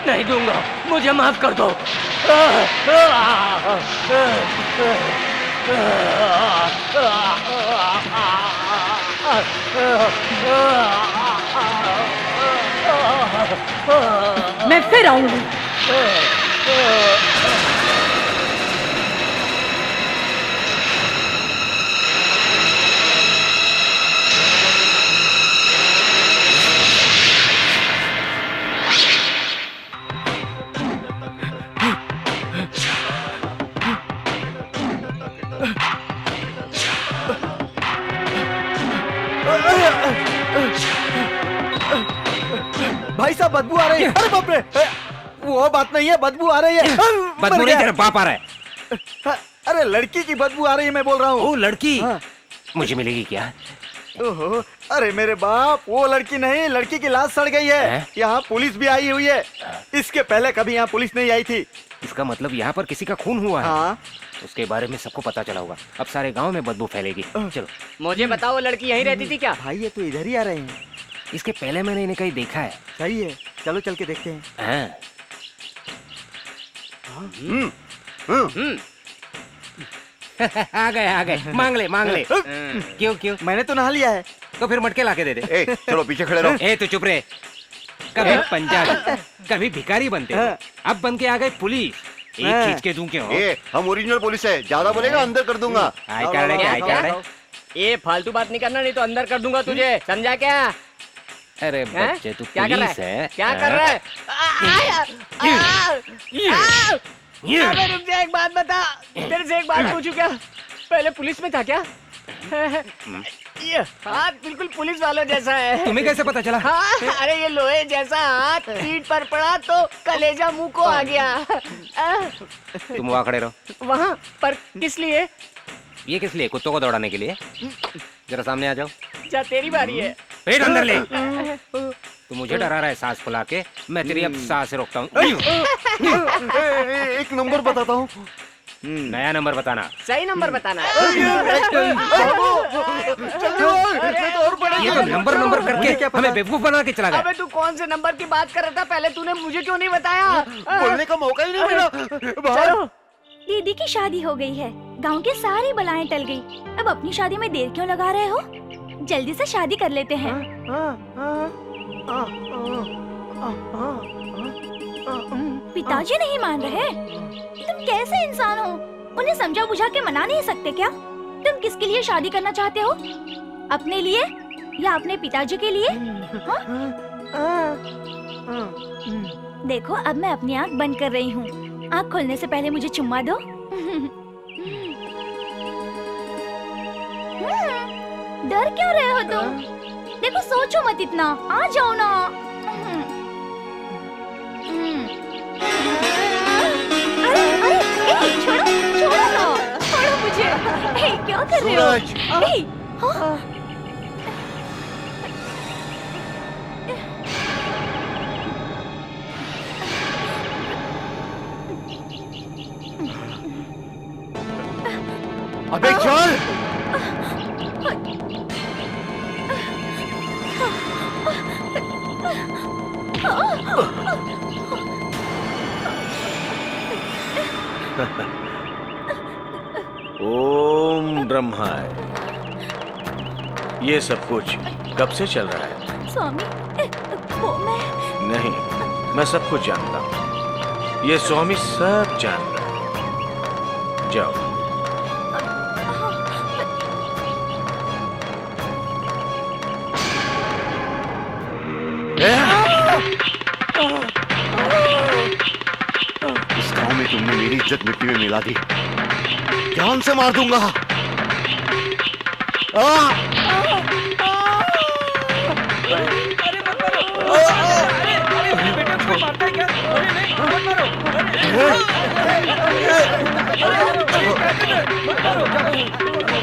नहीं दूंगा, मुझे माफ कर दो। मैं फिर आऊंगी। भाई साहब बदबू आ रही है। अरे बाप रे, वो बात नहीं है, बदबू आ रही है। बदबू नहीं, तेरा बाप आ रहा है। अरे लड़की की बदबू आ रही है, मैं बोल रहा हूँ। ओ लड़की, मुझे मिलेगी क्या? ओहो, अरे मेरे बाप, वो लड़की नहीं, लड़की की लाश सड़ गई है। यहाँ पुलिस भी आई हुई है। इसके पहले कभी यहाँ पुलिस नहीं आई थी। इसका मतलब यहाँ पर किसी का खून हुआ है। हाँ। उसके बारे में सबको पता चला होगा। अब सारे गांव में बदबू फैलेगी। चलो। मुझे बताओ, वो लड़की यहीं रहती थी क्या? भाई ये तो इधर ही आ रहे हैं। इसके पहले मैंने इन्हें कहीं देखा है। सही है, चलो चल के देखते हैं। आ गए, मांग ले। क्यों? मैंने तो नहा लिया है। तो फिर मटके लाके दे दे। चलो पीछे खड़े रहो। ए तू चुप रहे। कभी पंजाबी, कभी भिखारी बनते, अब बन के आ गए पुलिस। एक खींच के दूं क्यों? हम ओरिजिनल पुलिस है, ज्यादा बोलेगा अंदर कर दूंगा। आई कार्ड है। ये फालतू बात नहीं करना, नहीं तो अंदर कर दूंगा तुझे, समझा क्या? अरे बच्चे, तू क्या कर रहा पुलिस है? क्या कर रहा है? अबे रुक जा, एक बात बता, तेरे से एक बात पूछूं क्या? पहले पुलिस में था क्या? ये हाथ बिल्कुल पुलिस वालों जैसा है। तुम्हें कैसे पता चला? हाँ, अरे ये लोहे जैसा हाथ पीठ पर पड़ा तो कलेजा मुंह को आ गया। तुम वहाँ खड़े रहो। वहाँ पर किस लिए? ये किस लिए? कुत्तों को दौड़ाने के लिए। जरा सामने आ जाओ। जा, तेरी बारी है। पेट अंदर ले। तू मुझे डरा रहा है सांस फुला के, मैं तेरी अब सांस रोकता हूँ। एक नंबर बताता हूँ। नया नंबर बताना। सही नंबर बताना। ये तो नंबर करके हमें बेवकूफ बना के चला गया। अबे तू कौन से नंबर की बात कर रहा था? पहले तूने मुझे क्यों नहीं बताया? बोलने का मौका ही नहीं मिला। चलो। दीदी की शादी हो गई है, गांव की सारी बलाएं टल गई। अब अपनी शादी में देर क्यों लगा रहे हो? जल्दी से शादी कर लेते हैं। पिताजी नहीं मान रहे। तुम कैसे इंसान हो? उन्हें समझा बुझा के मना नहीं सकते क्या? तुम किसके लिए शादी करना चाहते हो? अपने लिए या अपने पिताजी के लिए? देखो, अब मैं अपनी आँख बंद कर रही हूँ। आँख खोलने से पहले मुझे चुम्मा दो। डर क्यों रहे हो तुम? देखो, सोचो मत इतना, आ जाओ ना। अरे अरे, छोड़ो छोड़ो ना, छोड़ो मुझे। क्या कर रहे हो? हाँ? अबे चल। ओम ब्रह्माय। ये सब कुछ कब से चल रहा है? स्वामी, वो नहीं, मैं सब कुछ जानता हूँ। ये स्वामी सब जानता है। जाओ। इस गांव में तुमने मेरी इज्जत मिट्टी में मिला दी। जान से मार दूंगा।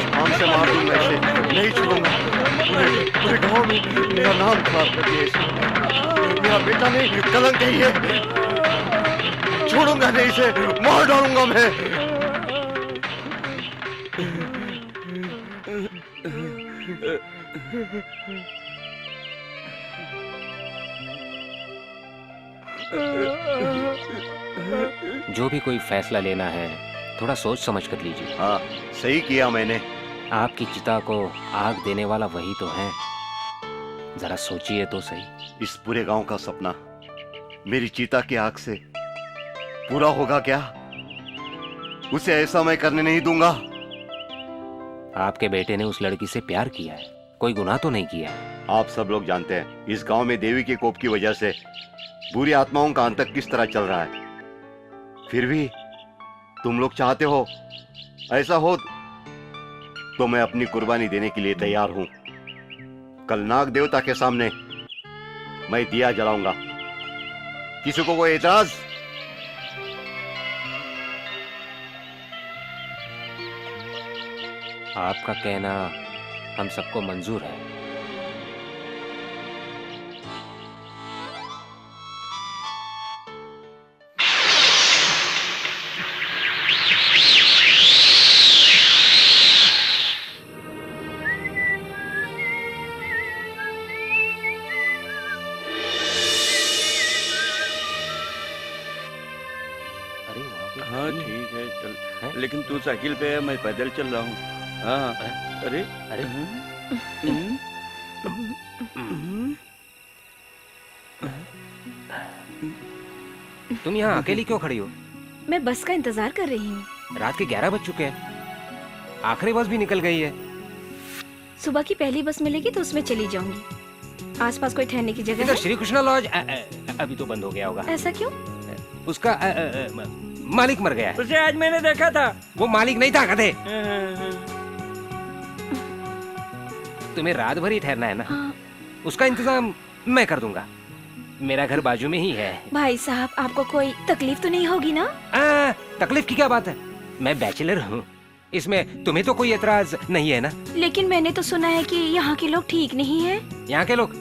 जान से मार दूंगा इसे, नहीं छोड़ूंगा। पूरे गांव में मेरा नाम खराब कर दिया इसने। मेरा बेटा नहीं, कलंक है ये। छोड़ूंगा नहीं इसे, मार डालूंगा मैं। जो भी कोई फैसला लेना है, थोड़ा सोच समझ कर लीजिए। हाँ, सही किया मैंने। आपकी चिता को आग देने वाला वही तो है। जरा सोचिए तो सही। इस पूरे गांव का सपना मेरी चीता की आग से पूरा होगा क्या? उसे ऐसा मैं करने नहीं दूंगा। आपके बेटे ने उस लड़की से प्यार किया है, कोई गुनाह तो नहीं किया है। आप सब लोग जानते हैं इस गांव में देवी के कोप की वजह से बुरी आत्माओं का अंत किस तरह चल रहा है। फिर भी तुम लोग चाहते हो ऐसा हो तो मैं अपनी कुर्बानी देने के लिए तैयार हूं। कल नाग देवता के सामने मैं दिया जलाऊंगा। किसी को कोई एतराज? आपका कहना हम सबको मंजूर है। हाँ ठीक है, चल। लेकिन तू साइकिल पे है, मैं पैदल चल रहा हूँ। हाँ, अरे अरे तुम यहाँ अकेली क्यों खड़ी हो? मैं बस का इंतजार कर रही हूँ। रात के 11 बज चुके हैं, आखिरी बस भी निकल गई है। सुबह की पहली बस मिलेगी तो उसमें चली जाऊंगी। आसपास कोई ठहरने की जगह तो है? श्री कृष्णा लॉज अभी तो बंद हो गया होगा। ऐसा क्यों? उसका मालिक मर गया है। उसे आज मैंने देखा था। वो मालिक नहीं था, गधे। तुम्हें रात भर ही ठहरना है ना? हाँ। उसका इंतजाम मैं कर दूंगा। मेरा घर बाजू में ही है। भाई साहब, आपको कोई तकलीफ तो नहीं होगी ना? तकलीफ की क्या बात है, मैं बैचलर हूँ। इसमें तुम्हें तो कोई एतराज नहीं है ना? लेकिन मैंने तो सुना है कि यहाँ के लोग ठीक नहीं हैं। यहाँ के लोग?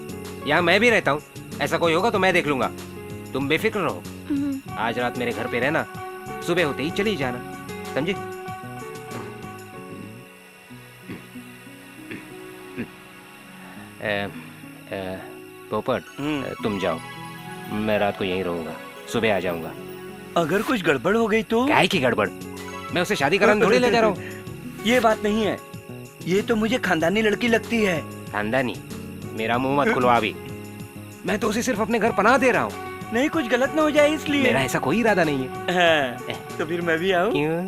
यहाँ मैं भी रहता हूँ। ऐसा कोई होगा तो मैं देख लूंगा, तुम बेफिक्र रहो। आज रात मेरे घर पे रहना, सुबह होते ही चली जाना, समझी? पोपट, तुम जाओ, मैं रात को यहीं रहूंगा, सुबह आ जाऊंगा। अगर कुछ गड़बड़ हो गई तो? क्या की गड़बड़? मैं उसे शादी कराने थोड़ी ले जा रहा हूँ। ये बात नहीं है, ये तो मुझे खानदानी लड़की लगती है। खानदानी? मेरा मुंह मत खुलवा अभी, मैं तो उसे सिर्फ अपने घर पनाह दे रहा हूँ। नहीं, कुछ गलत ना हो जाए इसलिए। मेरा ऐसा कोई इरादा नहीं है। हाँ, तो फिर मैं भी आऊँ? क्यों?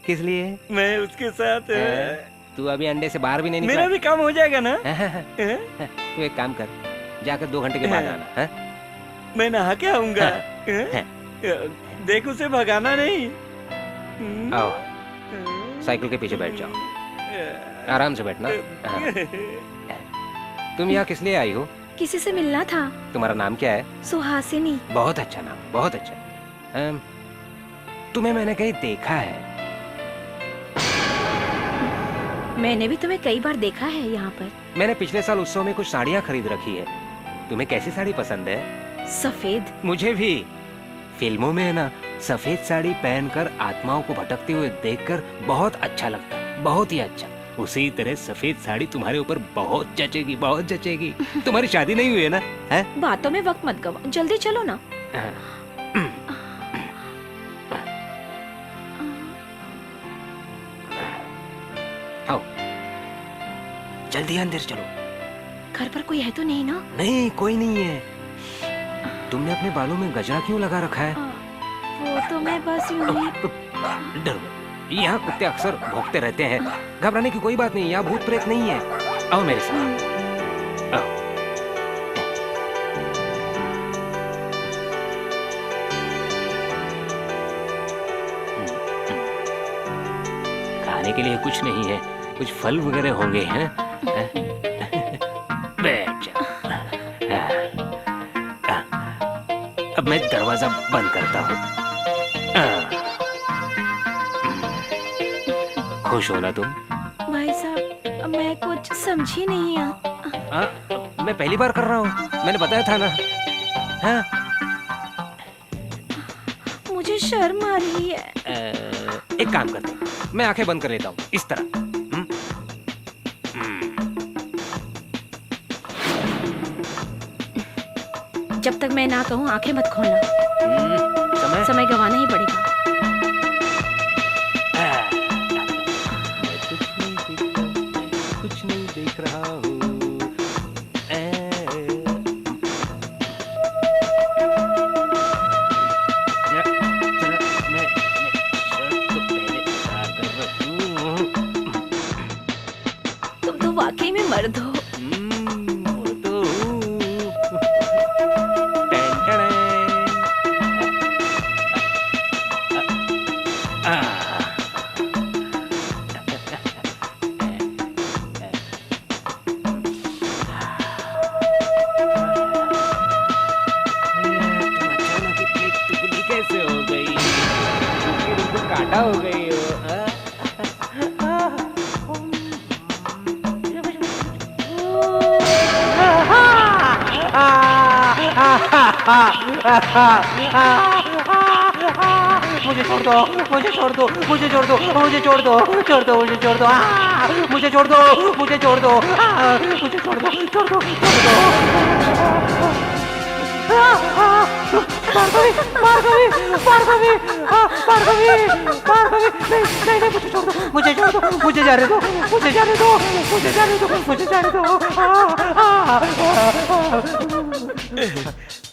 किस लिए? मैं उसके साथ। तू अभी अंडे से बाहर भी नहीं निकला। मेरा भी काम हो जाएगा ना? तू एक काम कर, जाकर 2 घंटे के बाद आना। मैं नहा के आऊंगा। देख, उसे भगाना नहीं। आओ, साइकिल के पीछे बैठ जाओ, आराम से बैठना। तुम यहाँ किस लिए आई हो? किसी से मिलना था। तुम्हारा नाम क्या है? सुहासिनी। बहुत अच्छा नाम, बहुत अच्छा। तुम्हें मैंने कहीं देखा है। मैंने भी तुम्हें कई बार देखा है यहाँ पर। मैंने पिछले साल उत्सव में कुछ साड़ियाँ खरीद रखी है। तुम्हें कैसी साड़ी पसंद है? सफेद। मुझे भी। फिल्मों में ना सफेद साड़ी पहनकर आत्माओं को भटकते हुए देखकर बहुत अच्छा लगता है, बहुत ही अच्छा। उसी तरह सफेद साड़ी तुम्हारे ऊपर बहुत जचेगी, बहुत जचेगी। तुम्हारी शादी नहीं हुई है ना? है? बातों में वक्त मत गवा, जल्दी चलो ना। आओ, जल्दी अंदर चलो। घर पर कोई है तो नहीं ना? नहीं, कोई नहीं है। तुमने अपने बालों में गजरा क्यों लगा रखा है? वो तो मैं बस यूं ही। डरो, यहाँ कुत्ते अक्सर भौंकते रहते हैं। घबराने की कोई बात नहीं, यहाँ भूत प्रेत नहीं है। आओ मेरे साथ, आओ। खाने के लिए कुछ नहीं है, कुछ फल वगैरह होंगे, हैं? बैठ जाओ। अब मैं दरवाजा बंद करता हूँ। खुश हो ना तुम? भाई साहब, मैं कुछ समझी नहीं। मैं पहली बार कर रहा हूँ, मैंने बताया था ना। हाँ? मुझे शर्म आ रही है। एक काम करते हैं, मैं आंखें बंद कर लेता हूँ, इस तरह। जब तक मैं ना कहूँ आंखें मत खोलना। समय गंवाना ही पड़ेगा। कुछ नहीं देख रहा हूँ। तुम तो वाकई में मर्द हो। मुझे छोड़ दो, मुझे छोड़ दो, मुझे छोड़ दो, मुझे छोड़ दो, छोड़ दो, मुझे छोड़ दो, मुझे छोड़ दो, मुझे छोड़ दो, मुझे छोड़ दो, छोड़ दो, छोड़ दो। भार्गवी, भार्गवी, भार्गवी, भार्गवी, भार्गवी, नहीं, नहीं, मुझे छोड़ दो, मुझे छोड़ दो, मुझे जाने दो, मुझे जाने दो, मुझे जाने दो, मुझे जाने दो।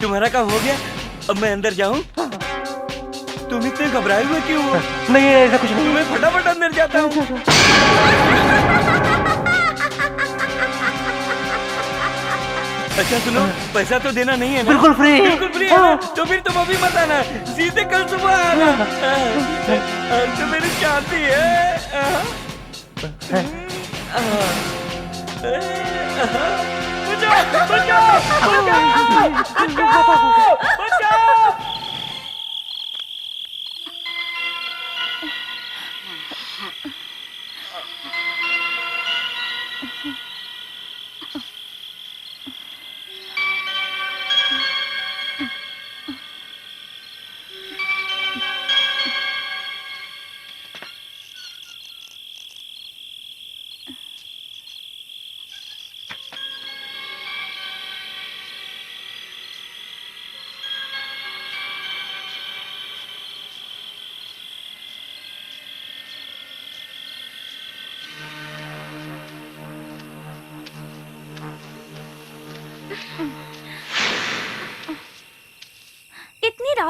तुम्हारा काम हो गया, अब मैं अंदर जाऊं? तुम इतने घबराए हुए क्यों हो? नहीं, ऐसा कुछ नहीं। मैं फटाफट अंदर जाता हूँ। अच्छा सुनो, पैसा तो देना नहीं है ना? बिल्कुल फ्री। बिल्कुल फ्री है ना? तो फिर तुम अभी मत आना, सीधे कल सुबह आना। तो मेरी शादी है। बचाओ, बचाओ, बचाओ, बचाओ।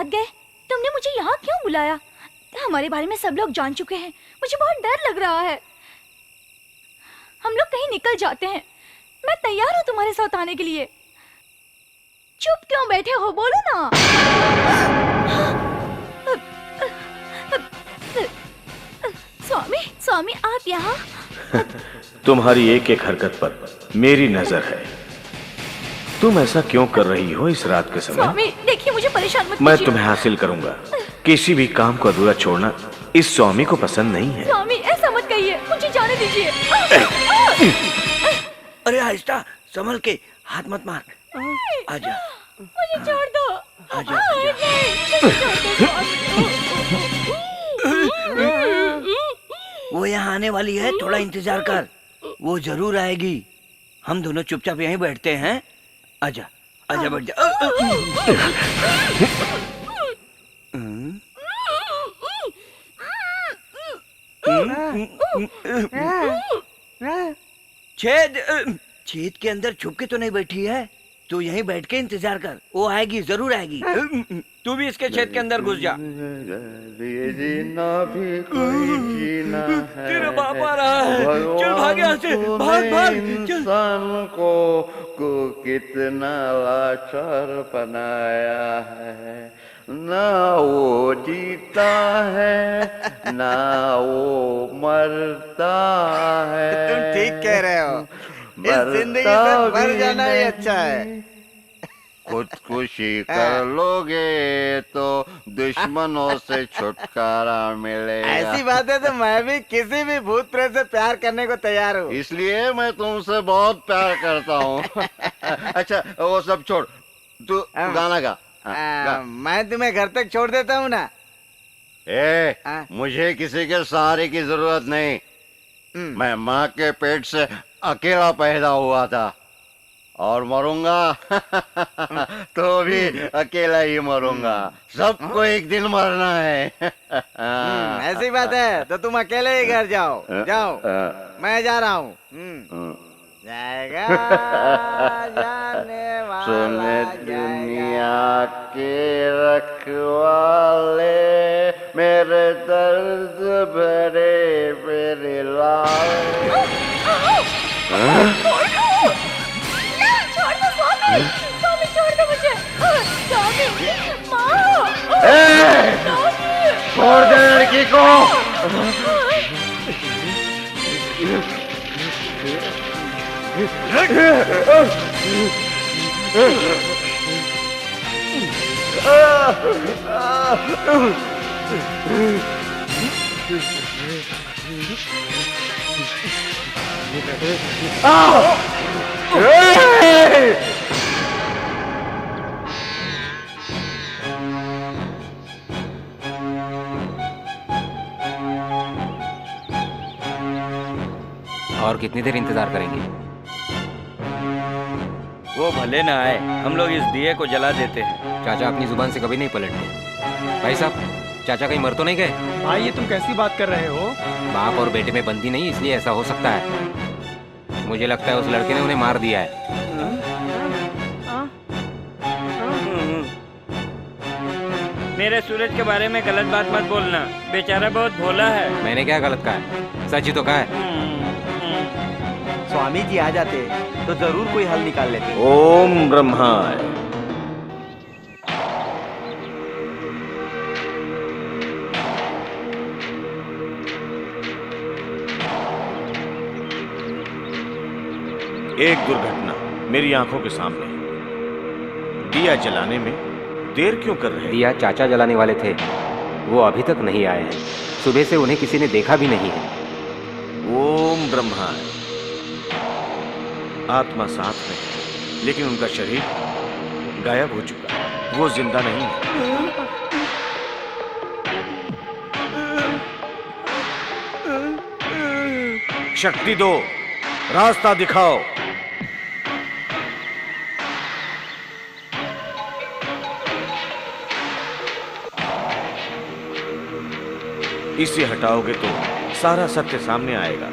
साथ गए? तुमने मुझे यहाँ क्यों बुलाया? हमारे बारे में सब लोग जान चुके हैं। मुझे बहुत डर लग रहा है। हम लोग कहीं निकल जाते हैं। मैं तैयार हूँ तुम्हारे साथ आने के लिए। चुप क्यों बैठे हो? बोलो ना। स्वामी, स्वामी आप यहाँ? तुम्हारी एक एक हरकत पर मेरी नजर है। तुम ऐसा क्यों कर रही हो इस रात के समय? स्वामी देखिए, मुझे परेशान मत मैं कीजिए। तुम्हें हासिल करूंगा। किसी भी काम को अधूरा छोड़ना इस स्वामी को पसंद नहीं है। स्वामी ऐसा मत कहिए, मुझे जाने दीजिए। अरे आहिस्ता, संभल के, हाथ मत मार। आजा, मुझे छोड़ दो। आजा, वो यहाँ आने वाली है, थोड़ा इंतजार कर। वो जरूर आएगी। हम दोनों चुपचाप यहीं बैठते हैं। आजा, आजा, बैठ जा। छेद के अंदर छुप के तो नहीं बैठी है। तू यहीं बैठ के इंतजार कर, वो आएगी, जरूर आएगी। तू भी इसके छेद के अंदर घुस जा। तेरा बाप आ रहा है। चल भाग यहाँ से, भाग भाग चल। इंसान को कितना लाचार बनाया है। ना वो जीता है ना वो मरता है। तुम ठीक कह रहे हो। इस जिंदगी से मर जाना ही अच्छा है। खुदकुशी कर लोगे तो दुश्मनों से छुटकारा मिलेगा। ऐसी बात है तो मैं भी किसी भी भूत प्रेत से प्यार करने को तैयार हूँ। इसलिए मैं तुमसे बहुत प्यार करता हूँ। अच्छा वो सब छोड़, तू गाना गा। मैं तुम्हें घर तक छोड़ देता हूँ ना। मुझे किसी के सहारे की जरूरत नहीं। मैं माँ के पेट से अकेला पैदा हुआ था और मरूंगा तो भी अकेला ही मरूंगा। सबको एक दिन मरना है। ऐसी बात है तो तुम अकेले ही घर जाओ। जाओ, मैं जा रहा हूँ। जाएगा जाने वाला, सुने दुनिया के रखवाले, मेरे दर्द भरे मेरे लाल। छोड़ दो स्वामी, स्वामी छोड़ दो मुझे। स्वामी, माँ, छोड़ दे लड़की को। और कितनी देर इंतजार करेंगे? वो भले ना आए, हम लोग इस दिए को जला देते हैं। चाचा अपनी जुबान से कभी नहीं पलटते। भाई साहब, चाचा कहीं मर तो नहीं गए? भाई ये तुम कैसी बात कर रहे हो? बाप और बेटे में बनती नहीं, इसलिए ऐसा हो सकता है। मुझे लगता है उस लड़के ने उन्हें मार दिया है। मेरे सूरज के बारे में गलत बात मत बोलना, बेचारा बहुत भोला है। मैंने क्या गलत कहा है? सच ही तो कहा है। स्वामी जी आ जाते तो जरूर कोई हल निकाल लेते। ओम ब्रह्माय। एक दुर्घटना मेरी आंखों के सामने। दिया जलाने में देर क्यों कर रहे हैं? दिया चाचा जलाने वाले थे, वो अभी तक नहीं आए हैं। सुबह से उन्हें किसी ने देखा भी नहीं है। ओम ब्रह्माय। आत्मा साथ में है, लेकिन उनका शरीर गायब हो चुका है। वो जिंदा नहीं है। शक्ति दो, रास्ता दिखाओ। इसे हटाओगे तो सारा सत्य सामने आएगा।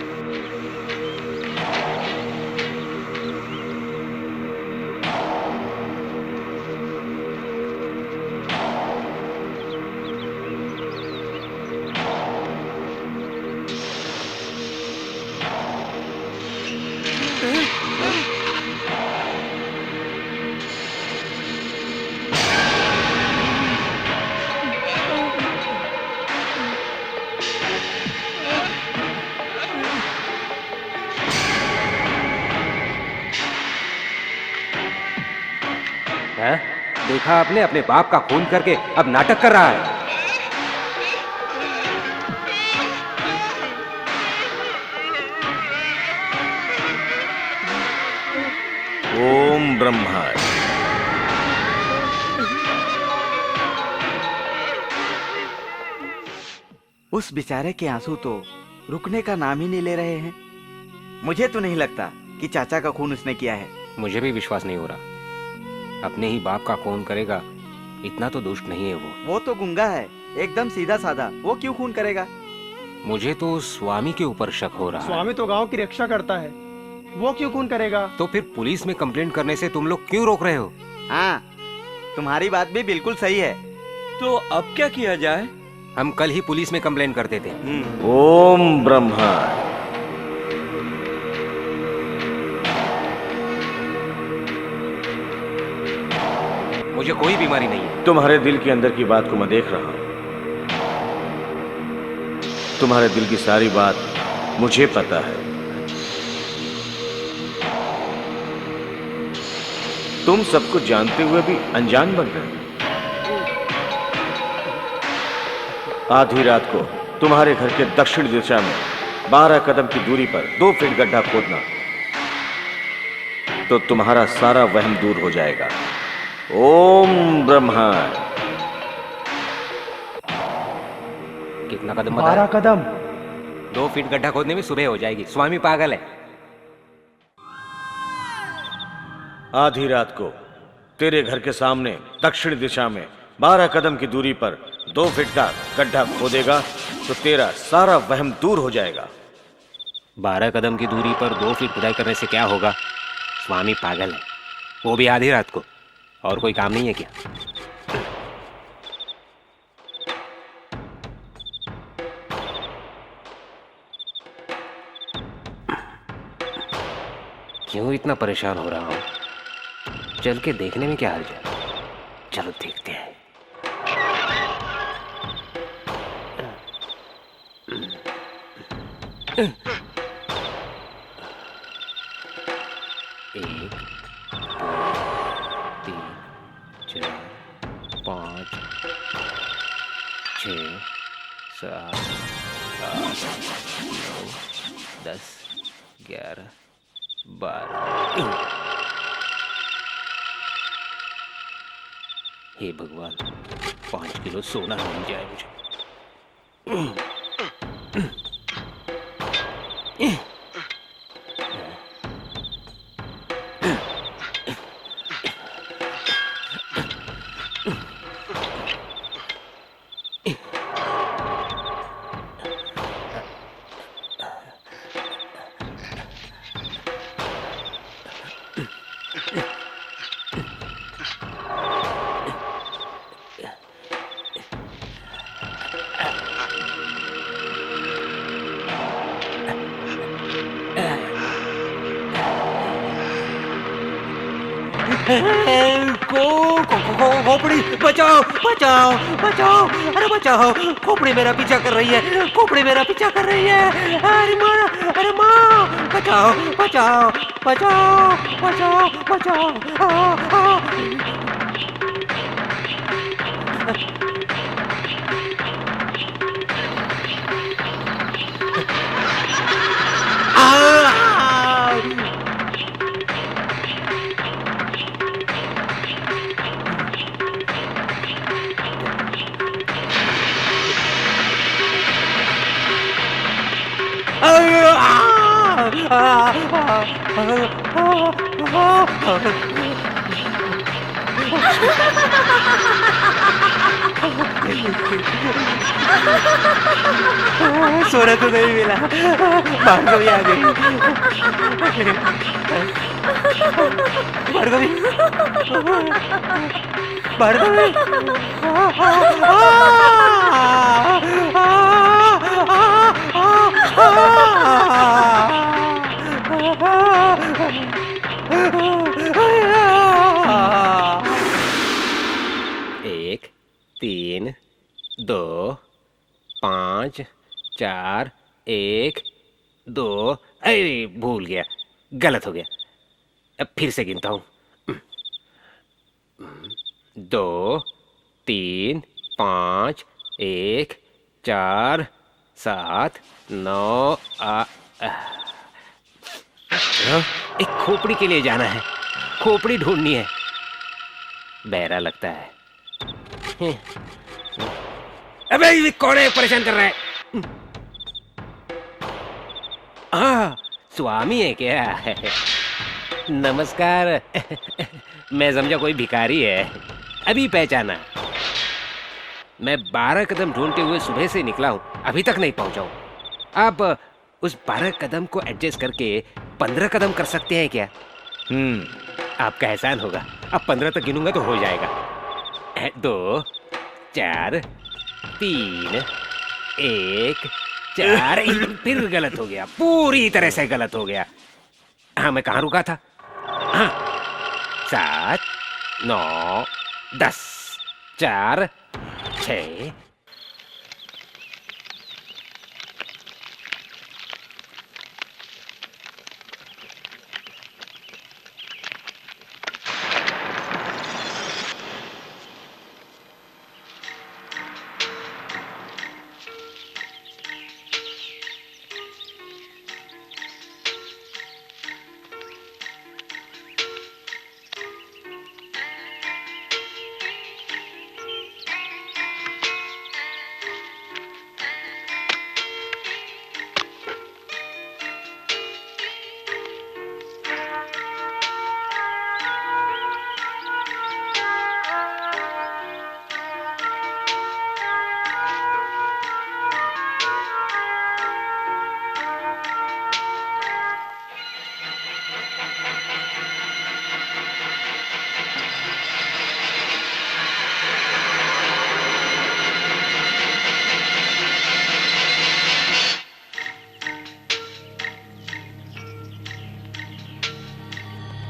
है? देखा आपने, अपने बाप का खून करके अब नाटक कर रहा है। ओम ब्रह्मा। उस बेचारे के आंसू तो रुकने का नाम ही नहीं ले रहे हैं। मुझे तो नहीं लगता कि चाचा का खून उसने किया है। मुझे भी विश्वास नहीं हो रहा। अपने ही बाप का खून करेगा, इतना तो दुष्ट नहीं है वो। तो गुंगा है, एकदम सीधा साधा। वो क्यों खून करेगा? मुझे तो स्वामी के ऊपर शक हो रहा है। स्वामी तो गांव की रक्षा करता है, वो क्यों खून करेगा? तो फिर पुलिस में कंप्लेंट करने से तुम लोग क्यों रोक रहे हो? हाँ, तुम्हारी बात भी बिल्कुल सही है। तो अब क्या किया जाए? हम कल ही पुलिस में कंप्लेंट कर देते। ओम ब्रह्मा। मुझे कोई बीमारी नहीं है। तुम्हारे दिल के अंदर की बात को मैं देख रहा हूं। तुम्हारे दिल की सारी बात मुझे पता है। तुम सब कुछ जानते हुए भी अनजान बन गए। आधी रात को तुम्हारे घर के दक्षिण दिशा में 12 कदम की दूरी पर 2 फीट गड्ढा खोदना, तो तुम्हारा सारा वहम दूर हो जाएगा। ओम ब्रह्मा। कितना कदम? 12 कदम। 2 फीट गड्ढा खोदने में सुबह हो जाएगी। स्वामी पागल है। आधी रात को तेरे घर के सामने दक्षिण दिशा में 12 कदम की दूरी पर 2 फीट का गड्ढा खोदेगा तो तेरा सारा वहम दूर हो जाएगा। 12 कदम की दूरी पर 2 फीट खुदाई करने से क्या होगा? स्वामी पागल है, वो भी आधी रात को। और कोई काम नहीं है क्या? क्यों इतना परेशान हो रहा हूं? चल के देखने में क्या हर्ज है? चलो देखते हैं। एक, 2, 3, 4, 5, 6, 7, 8, 9, 10, 11, 12। हे भगवान, 5 किलो सोना मिल जाए मुझे। खोपड़ी बचाओ बचाओ बचाओ, अरे बचाओ, खोपड़ी मेरा पीछा कर रही है, खोपड़ी मेरा पीछा कर रही है। अरे माँ, अरे माँ, बचाओ बचाओ बचाओ बचाओ बचाओ। सोना तो नहीं मिला, भार्गवी आ गई। भार्गवी, भार्गवी, एक, 3, 2, 5, 4, 1, 2। अरे भूल गया, गलत हो गया। अब फिर से गिनता हूं। 2 3 5 1 4 7 9 एक खोपड़ी के लिए जाना है, खोपड़ी ढूंढनी है। बहरा लगता है। अबे ये कौन है, परेशान कर रहा है? स्वामी है क्या? नमस्कार। मैं समझा कोई भिखारी है, अभी पहचाना। मैं 12 कदम ढूंढते हुए सुबह से निकला हूँ, अभी तक नहीं पहुंचा हूँ। आप उस 12 कदम को एडजस्ट करके 15 कदम कर सकते हैं क्या? आपका एहसान होगा। अब 15 तक गिनूंगा तो हो जाएगा। 2 4 3 1 4। फिर गलत हो गया, पूरी तरह से गलत हो गया। हाँ, मैं कहाँ रुका था? हाँ, 7 9 10 4 6।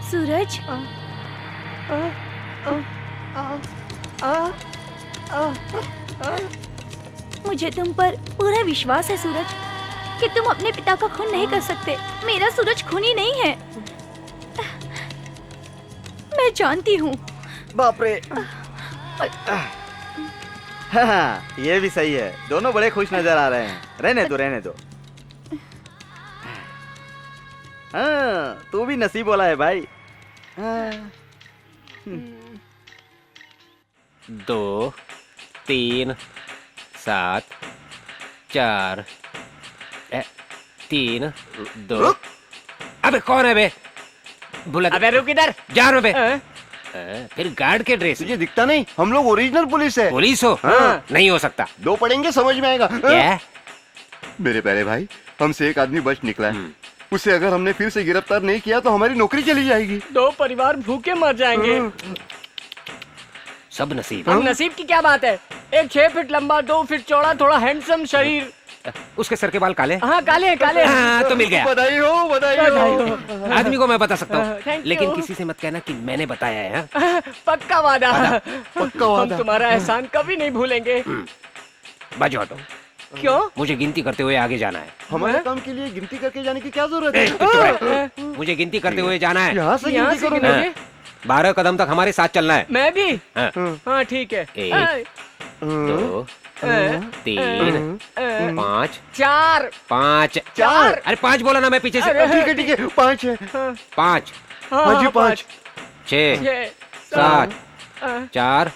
सूरज, मुझे तुम पर पूरा विश्वास है सूरज कि तुम अपने पिता का खून नहीं कर सकते। मेरा सूरज खूनी नहीं है, मैं जानती हूँ। बाप रे। हाँ, ये भी सही है, दोनों बड़े खुश नजर आ रहे हैं। रहने दो रहने दो। हाँ, तू भी नसीब वाला है भाई। 2 3 7 4 3 2। अबे कौन है बे? बुला। अबे रुक इधर। जा रहा बे। फिर गार्ड के ड्रेस। तुझे दिखता नहीं? हम लोग ओरिजिनल पुलिस है। पुलिस हो? हाँ। नहीं हो सकता। 2 पढ़ेंगे समझ में आएगा। क्या? मेरे प्यारे भाई, हमसे एक आदमी बच निकला है। उसे अगर हमने फिर से गिरफ्तार नहीं किया तो हमारी नौकरी चली जाएगी। 2 परिवार भूखे मर जाएंगे। सब नसीब। हम नसीब की क्या बात है? एक 6 फीट लंबा, 2 फीट चौड़ा, थोड़ा हैंडसम शरीर। उसके सर के बाल काले? हाँ काले हैं, काले हैं। हाँ, तो मिल गया। बधाई हो, बधाई हो। आदमी को मैं बता सकता हूँ, Thank लेकिन you। किसी से मत कहना कि मैंने बताया है। हाँ? पक्का वादा। पक्का वादा। हम तुम्हारा एहसान कभी नहीं भूलेंगे। बाजू हटो। क्यों? मुझे गिनती करते हुए आगे जाना है। हमारे काम के लिए गिनती करके जाने की क्या जरूरत ए, है? चुप रह। मुझे गिनती करते हुए जाना है। यहाँ से यहाँ गिनती से करोगे? गिनोगे? 12 कदम तक हमारे साथ चलना है। मैं भी। हाँ। हाँ ठीक है। 1 2 3 5 4 5 4। अरे 5 बोला ना मैं पीछे से। ठीक है 5 है। 5 हाँ जी 5 6 7 4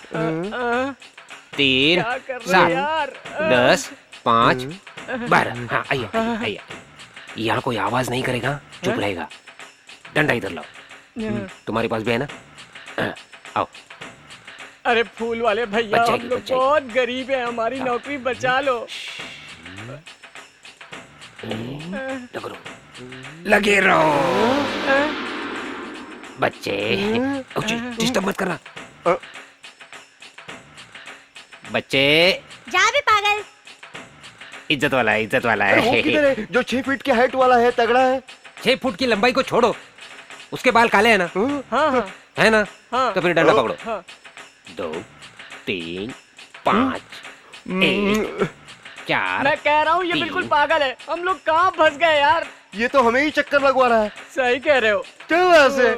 3 7 10 5 12। हाँ आइए आइए आइए। यहाँ कोई आवाज नहीं करेगा, चुप रहेगा। डंडा इधर लाओ। तुम्हारे पास भी है ना? आओ। अरे फूल वाले भैया, बच हम जाएगी, लोग बच जाएगी। बहुत गरीब हैं, हमारी नौकरी बचा लो। लगे रहो बच्चे। डिस्टर्ब मत करना बच्चे। जा भी पागल। इज्जत वाला है, इज्जत वाला है। वो किधर है? जो 6 फीट के हाइट वाला है, तगड़ा है। 6 फुट की लंबाई को छोड़ो, उसके बाल काले हैं ना? हाँ हाँ है ना? हाँ। तो फिर डंडा पकड़ो। हाँ। 2 3 5 1 4। मैं कह रहा हूँ ये 3। बिल्कुल पागल है। हम लोग कहाँ फंस गए यार? ये तो हमें ही चक्कर लगवा रहा है। सही कह रहे हो। चल यहाँ से।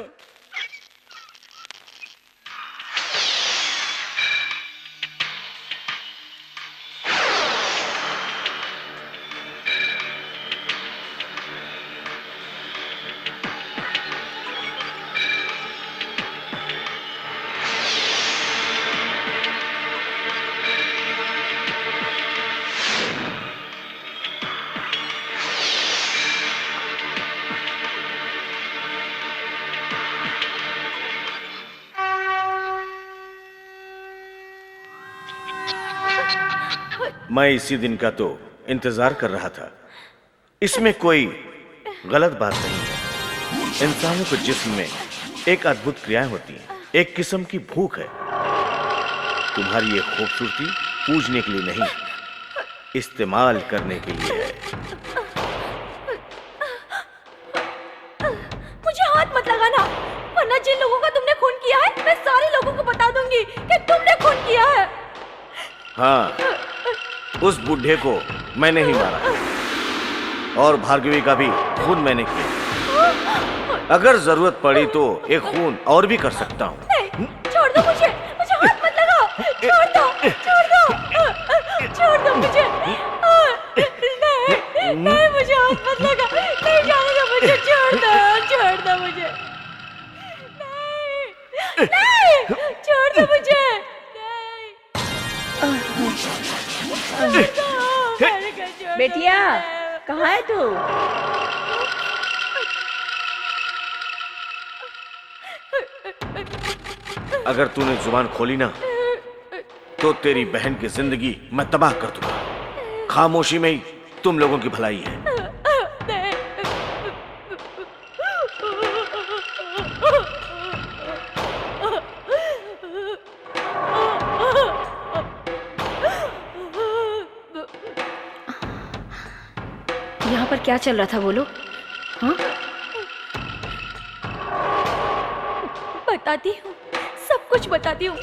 मैं इसी दिन का तो इंतजार कर रहा था। इसमें कोई गलत बात नहीं है। इंसानों के जिस्म में एक अद्भुत क्रियाएं होती हैं, एक किस्म की भूख है। तुम्हारी ये खूबसूरती पूजने के लिए नहीं, इस्तेमाल करने के लिए है। मुझे हाथ मत लगाना, वरना जिन लोगों का तुमने खून किया है मैं सारे लोगों को बता दूंगी कि तुमने खून किया है। हाँ, उस बुढ़े को मैंने ही मारा और भार्गवी का भी खून मैंने किया। अगर जरूरत पड़ी तो एक खून और भी कर सकता हूँ। नहीं, छोड़ दो मुझे हाथ मत लगाओ, छोड़ दो मुझे। नहीं, मुझे हाथ मत लगा, नहीं जाने दो मुझे, छोड़ दो मुझे, नहीं, छोड़ दो मुझे, बेटिया, कहाँ है तू? अगर तूने जुबान खोली ना तो तेरी बहन की जिंदगी मैं तबाह कर दूंगा। खामोशी में ही तुम लोगों की भलाई है। यहाँ पर क्या चल रहा था बोलो? हाँ, बताती हूँ, सब कुछ बताती हूँ।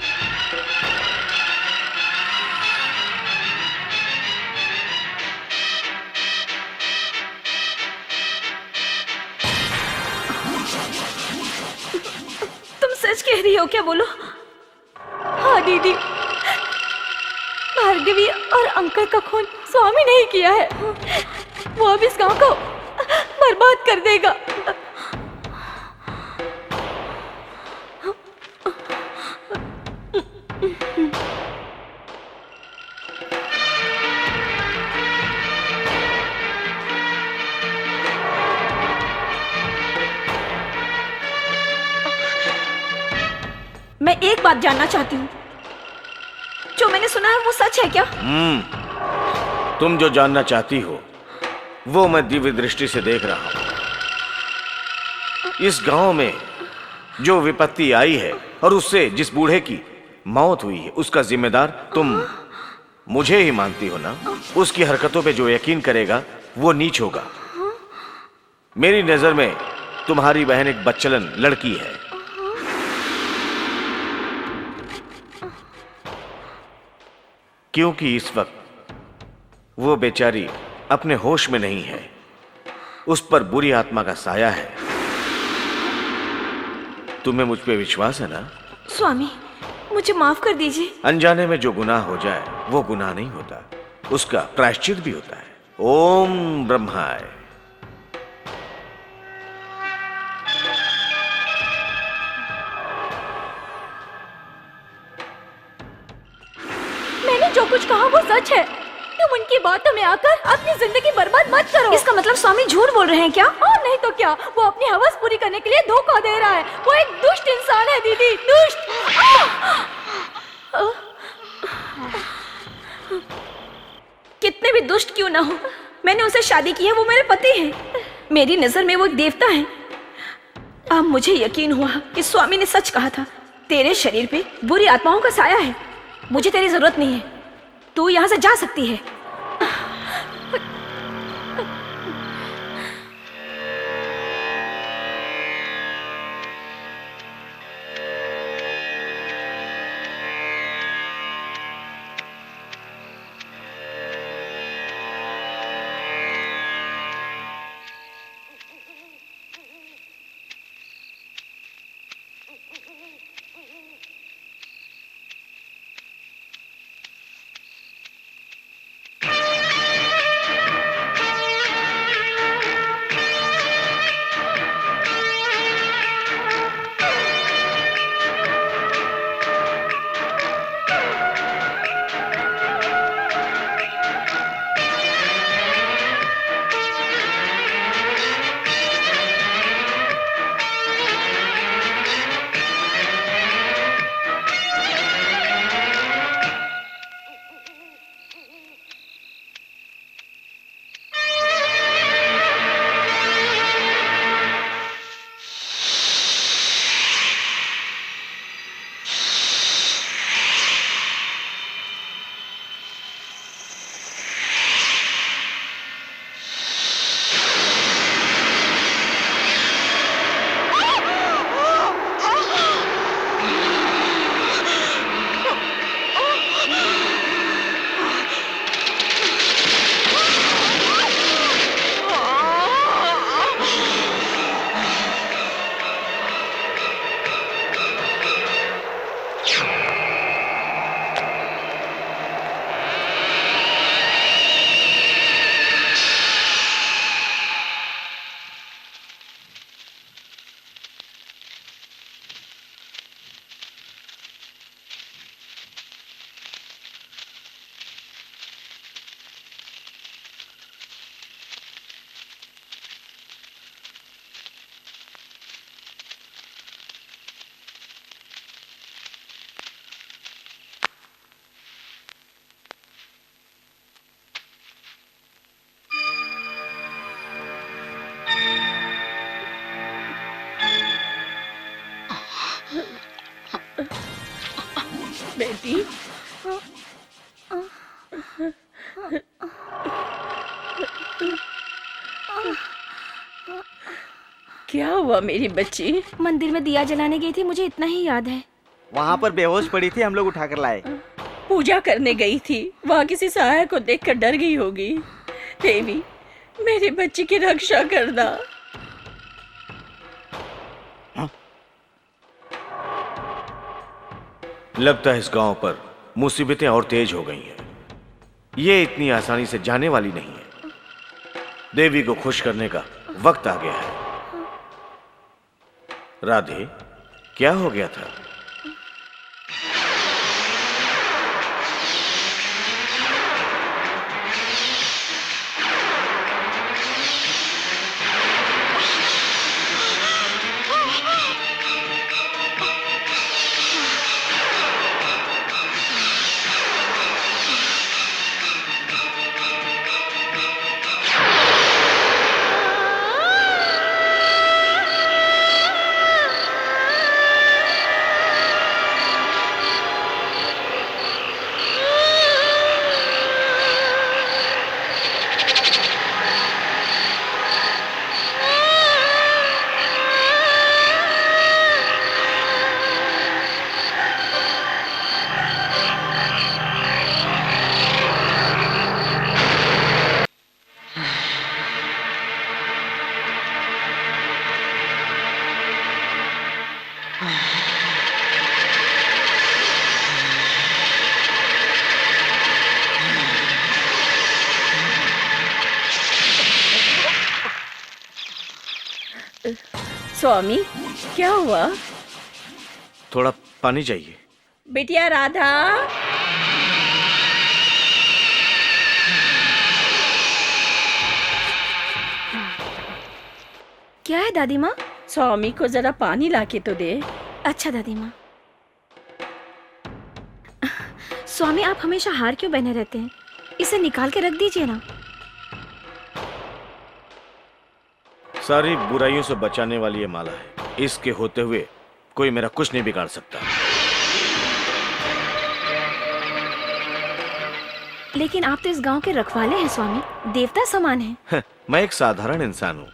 तुम सच कह रही हो क्या? बोलो। हाँ दीदी, भार्गवी और अंकल का खून स्वामी नहीं किया है। वो अब इस गांव को बर्बाद कर देगा। मैं एक बात जानना चाहती हूँ, जो मैंने सुना है वो सच है क्या? तुम जो जानना चाहती हो वो मैं दिव्य दृष्टि से देख रहा हूं। इस गांव में जो विपत्ति आई है और उससे जिस बूढ़े की मौत हुई है, उसका जिम्मेदार तुम मुझे ही मानती हो ना? उसकी हरकतों पे जो यकीन करेगा वो नीच होगा। मेरी नजर में तुम्हारी बहन एक बच्चलन लड़की है। क्योंकि इस वक्त वो बेचारी अपने होश में नहीं है, उस पर बुरी आत्मा का साया है। तुम्हें मुझ पे विश्वास है ना? स्वामी, मुझे माफ कर दीजिए। अनजाने में जो गुनाह हो जाए वो गुनाह नहीं होता, उसका प्रायश्चित भी होता है। ओम ब्रह्माय। मैंने जो कुछ कहा वो सच है। तुम उनकी बातों में आकर अपनी जिंदगी बर्बाद मत करो। इसका मतलब स्वामी झूठ बोल रहे हैं क्या? और नहीं तो क्या, वो अपनी हवस पूरी करने के लिए धोखा दे रहा है। वो एक दुष्ट इंसान है दीदी, दुष्ट। कितने भी दुष्ट क्यों ना हो, मैंने उनसे शादी की है, वो मेरे पति हैं। मेरी नजर में वो एक देवता है। अब मुझे यकीन हुआ कि स्वामी ने सच कहा था। तेरे शरीर पे बुरी आत्माओं का साया है। मुझे तेरी जरूरत नहीं है, तू यहाँ से जा सकती है। क्या हुआ मेरी बच्ची? मंदिर में दिया जलाने गई थी, मुझे इतना ही याद है। वहाँ पर बेहोश पड़ी थी, हम लोग उठाकर लाए। पूजा करने गई थी, वहाँ किसी सहायक को देखकर डर गई होगी। देवी, मेरी बच्ची की रक्षा करना। लगता है इस गांव पर मुसीबतें और तेज हो गई हैं। ये इतनी आसानी से जाने वाली नहीं है। देवी को खुश करने का वक्त आ गया है। राधे, क्या हो गया था? स्वामी, क्या हुआ? थोड़ा पानी चाहिए। बिटिया राधा, क्या है दादी माँ? स्वामी को जरा पानी लाके तो दे। अच्छा दादी माँ। स्वामी, आप हमेशा हार क्यों बने रहते हैं? इसे निकाल के रख दीजिए ना। सारी बुराइयों से बचाने वाली ये माला है। इसके होते हुए कोई मेरा कुछ नहीं बिगाड़ सकता। लेकिन आप तो इस गांव के रखवाले हैं स्वामी, देवता समान हैं। मैं एक साधारण इंसान हूँ।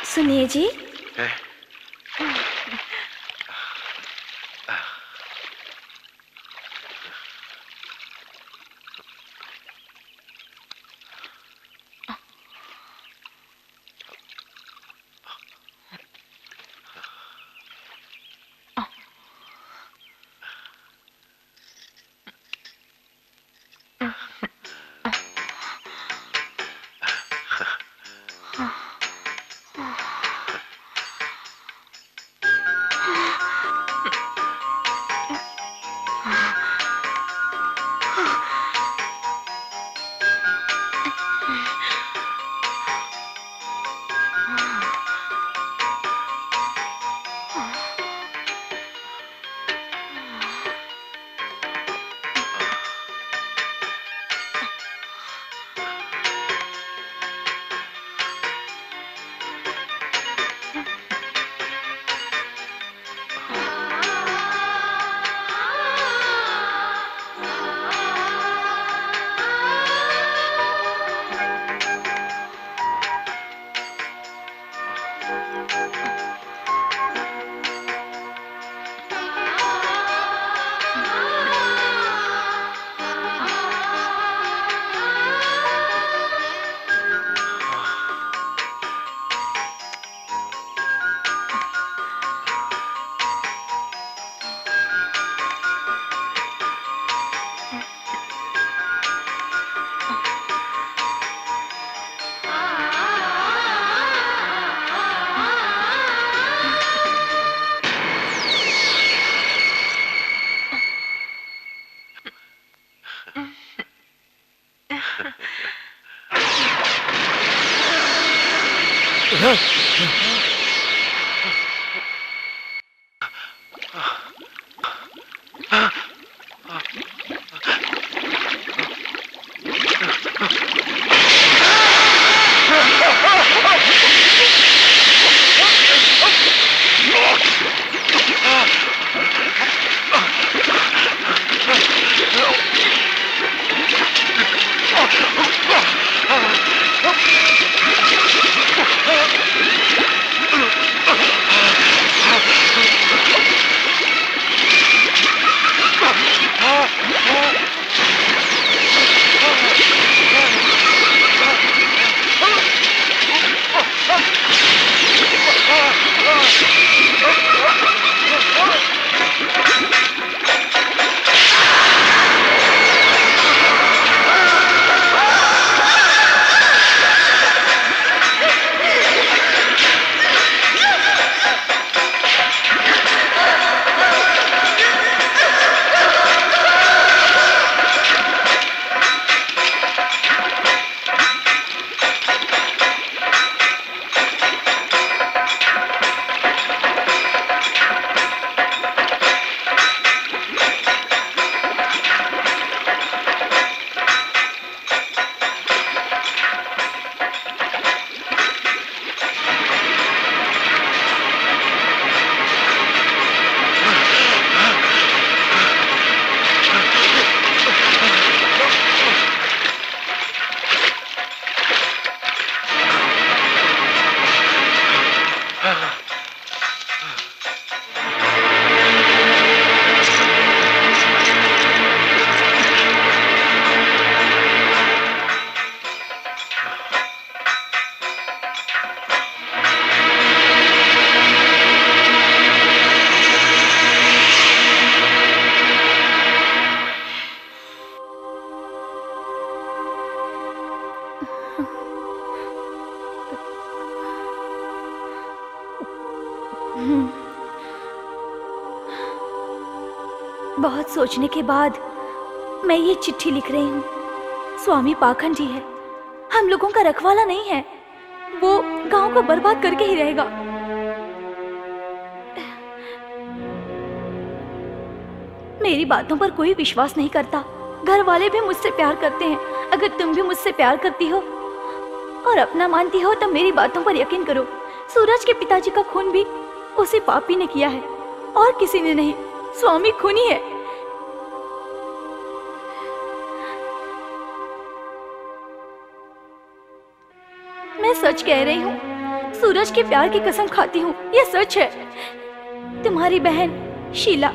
सुनिए जी, बहुत सोचने के बाद मैं ये चिट्ठी लिख रही हूँ। स्वामी पाखंडी है, हम लोगों का रखवाला नहीं है। वो गांव को बर्बाद करके ही रहेगा। मेरी बातों पर कोई विश्वास नहीं करता। घर वाले भी मुझसे प्यार करते हैं। अगर तुम भी मुझसे प्यार करती हो और अपना मानती हो तो मेरी बातों पर यकीन करो। सूरज के पिताजी का खून भी उसी पापी ने किया है और किसी ने नहीं। स्वामी खूनी है। मैं सच कह रही हूँ, सूरज के प्यार की कसम खाती हूँ, ये सच है। तुम्हारी बहन शीला।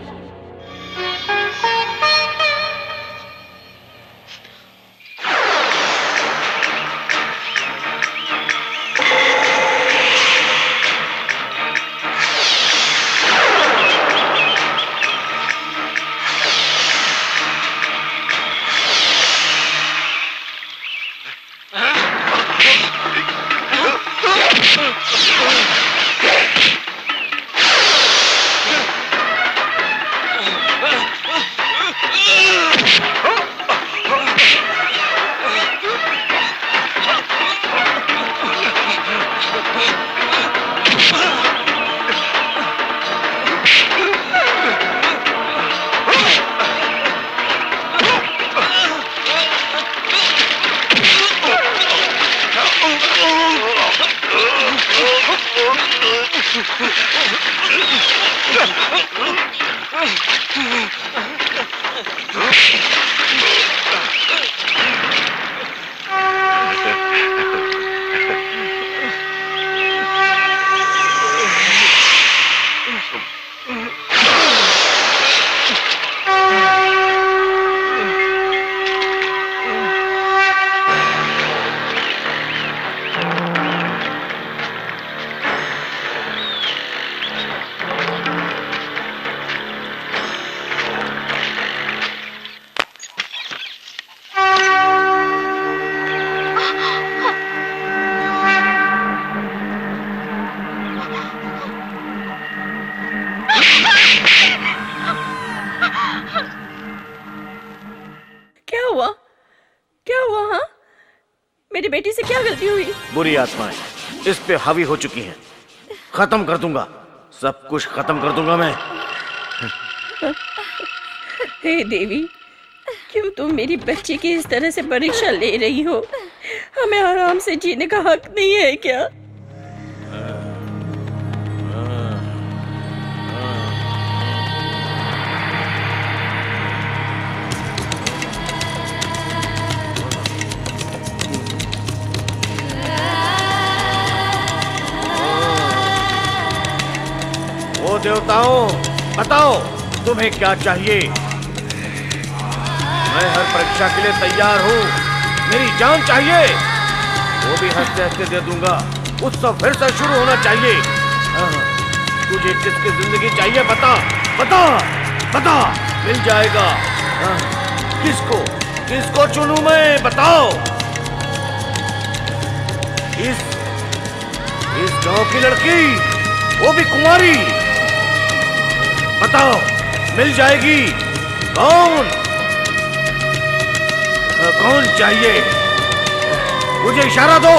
क्या हुआ? हाँ, मेरी बेटी से क्या गलती हुई? बुरी आत्माएं इस पे हावी हो चुकी हैं। खत्म कर दूंगा, सब कुछ खत्म कर दूंगा मैं। हे देवी, क्यों तुम मेरी बच्ची की इस तरह से परीक्षा ले रही हो? हमें आराम से जीने का हक नहीं है क्या? ओ देवताओं, बताओ तुम्हें क्या चाहिए? मैं हर परीक्षा के लिए तैयार हूँ। मेरी जान चाहिए, वो भी हंसते हंसते दे दूंगा। उत्सव फिर से शुरू होना चाहिए। तुझे किसकी जिंदगी चाहिए? बता बता बता, मिल जाएगा। किसको किसको चुनूं मैं? बताओ। इस गांव की लड़की, वो भी कुंवारी। बताओ, मिल जाएगी। कौन चाहिए? मुझे इशारा दो।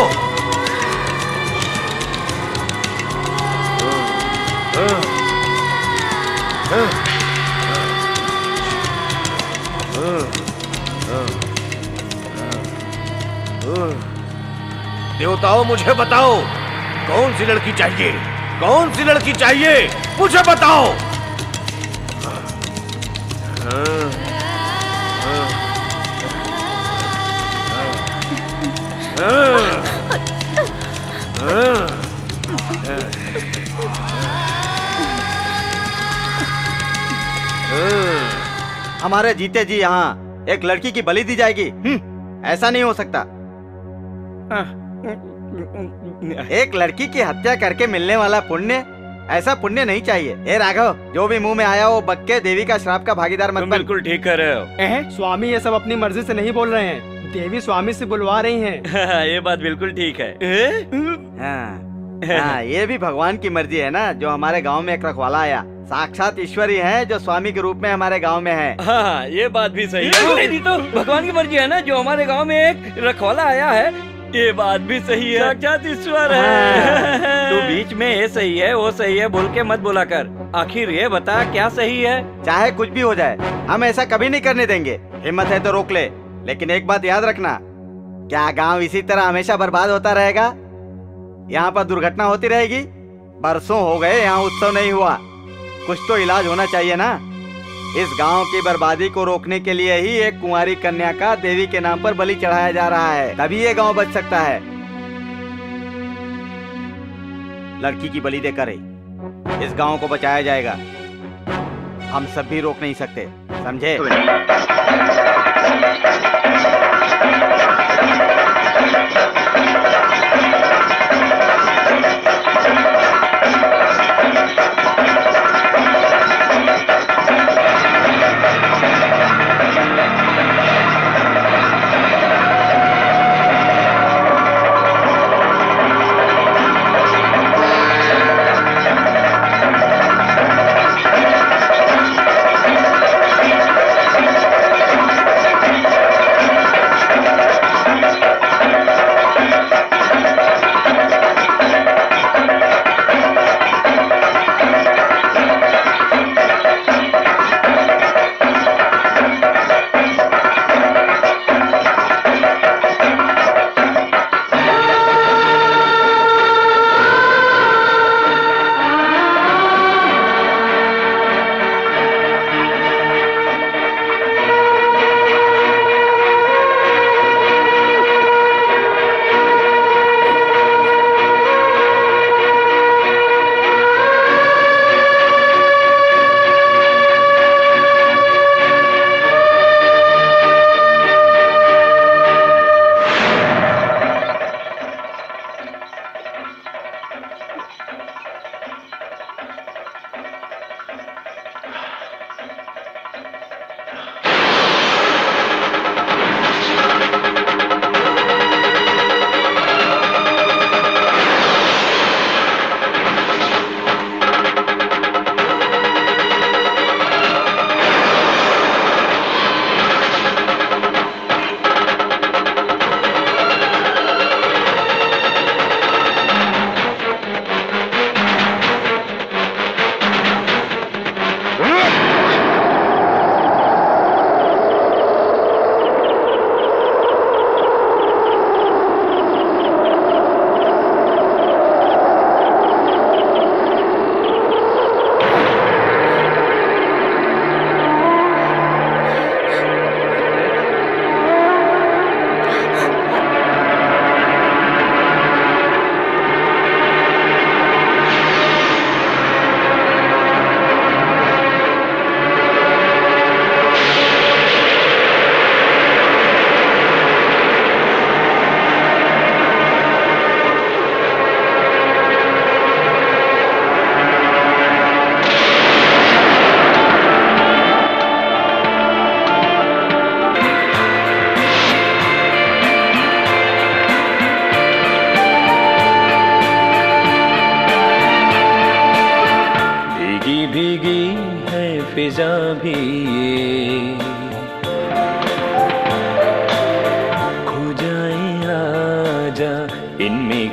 देवताओं, मुझे बताओ, कौन सी लड़की चाहिए? कौन सी लड़की चाहिए? मुझे बताओ। हमारे जीते जी यहाँ एक लड़की की बलि दी जाएगी? ऐसा नहीं हो सकता। एक लड़की की हत्या करके मिलने वाला पुण्य, ऐसा पुण्य नहीं चाहिए। ए राघव, जो भी मुंह में आया वो बक के देवी का श्राप का भागीदार मत बन। बिल्कुल ठीक कर रहे हो। स्वामी ये सब अपनी मर्जी से नहीं बोल रहे हैं, देवी स्वामी से बुलवा रही हैं। ये बात बिल्कुल ठीक है। हाँ, ये भी भगवान की मर्जी है ना, जो हमारे गांव में एक रखवाला आया। साक्षात ईश्वरी है जो स्वामी के रूप में हमारे गांव में है। हाँ, ये बात भी सही है। नहीं तो भगवान की मर्जी है ना, जो हमारे गांव में एक रखवाला आया है। ये बात भी सही है, साक्षात ईश्वर है। तू बीच में ये सही है वो सही है बोल के मत बोला कर। आखिर ये बता क्या सही है? चाहे कुछ भी हो जाए, हम ऐसा कभी नहीं करने देंगे। हिम्मत है तो रोक ले, लेकिन एक बात याद रखना, क्या गांव इसी तरह हमेशा बर्बाद होता रहेगा? यहाँ पर दुर्घटना होती रहेगी? बरसों हो गए यहाँ उत्सव नहीं हुआ, कुछ तो इलाज होना चाहिए ना। इस गांव की बर्बादी को रोकने के लिए ही एक कुंवारी कन्या का देवी के नाम पर बलि चढ़ाया जा रहा है, तभी ये गांव बच सकता है। लड़की की बलि देकर इस गांव को बचाया जाएगा। हम सब भी रोक नहीं सकते, समझे?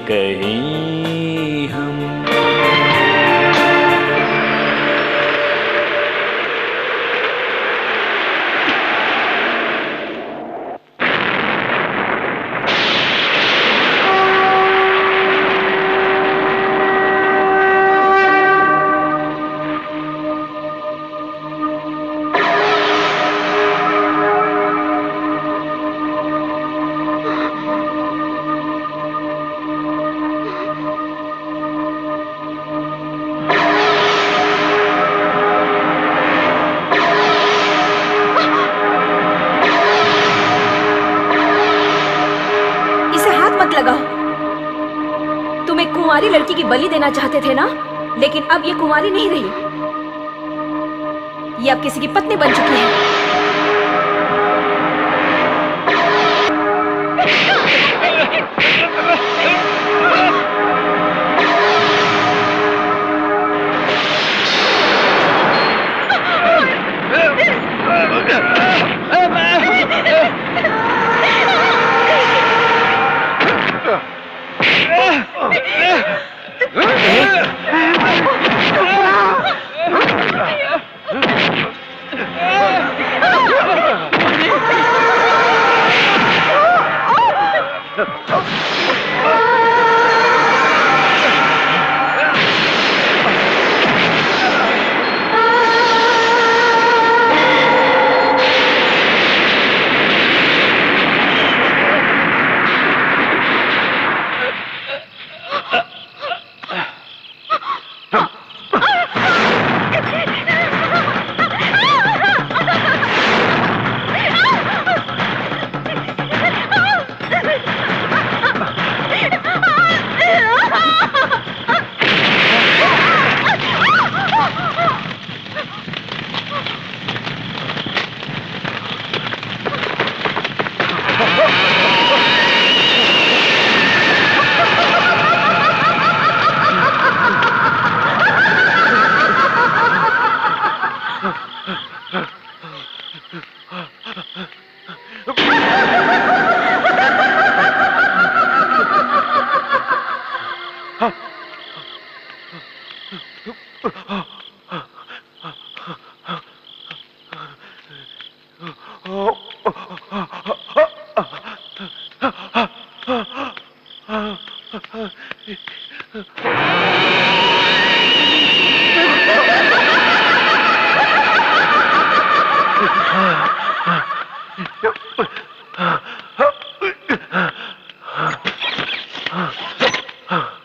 कहीं हम। इसे हाथ मत लगाओ। तुम एक कुंवारी लड़की की बलि देना चाहते थे ना, लेकिन अब ये कुंवारी नहीं रही, ये अब किसी की पत्नी बन चुकी है। हाँ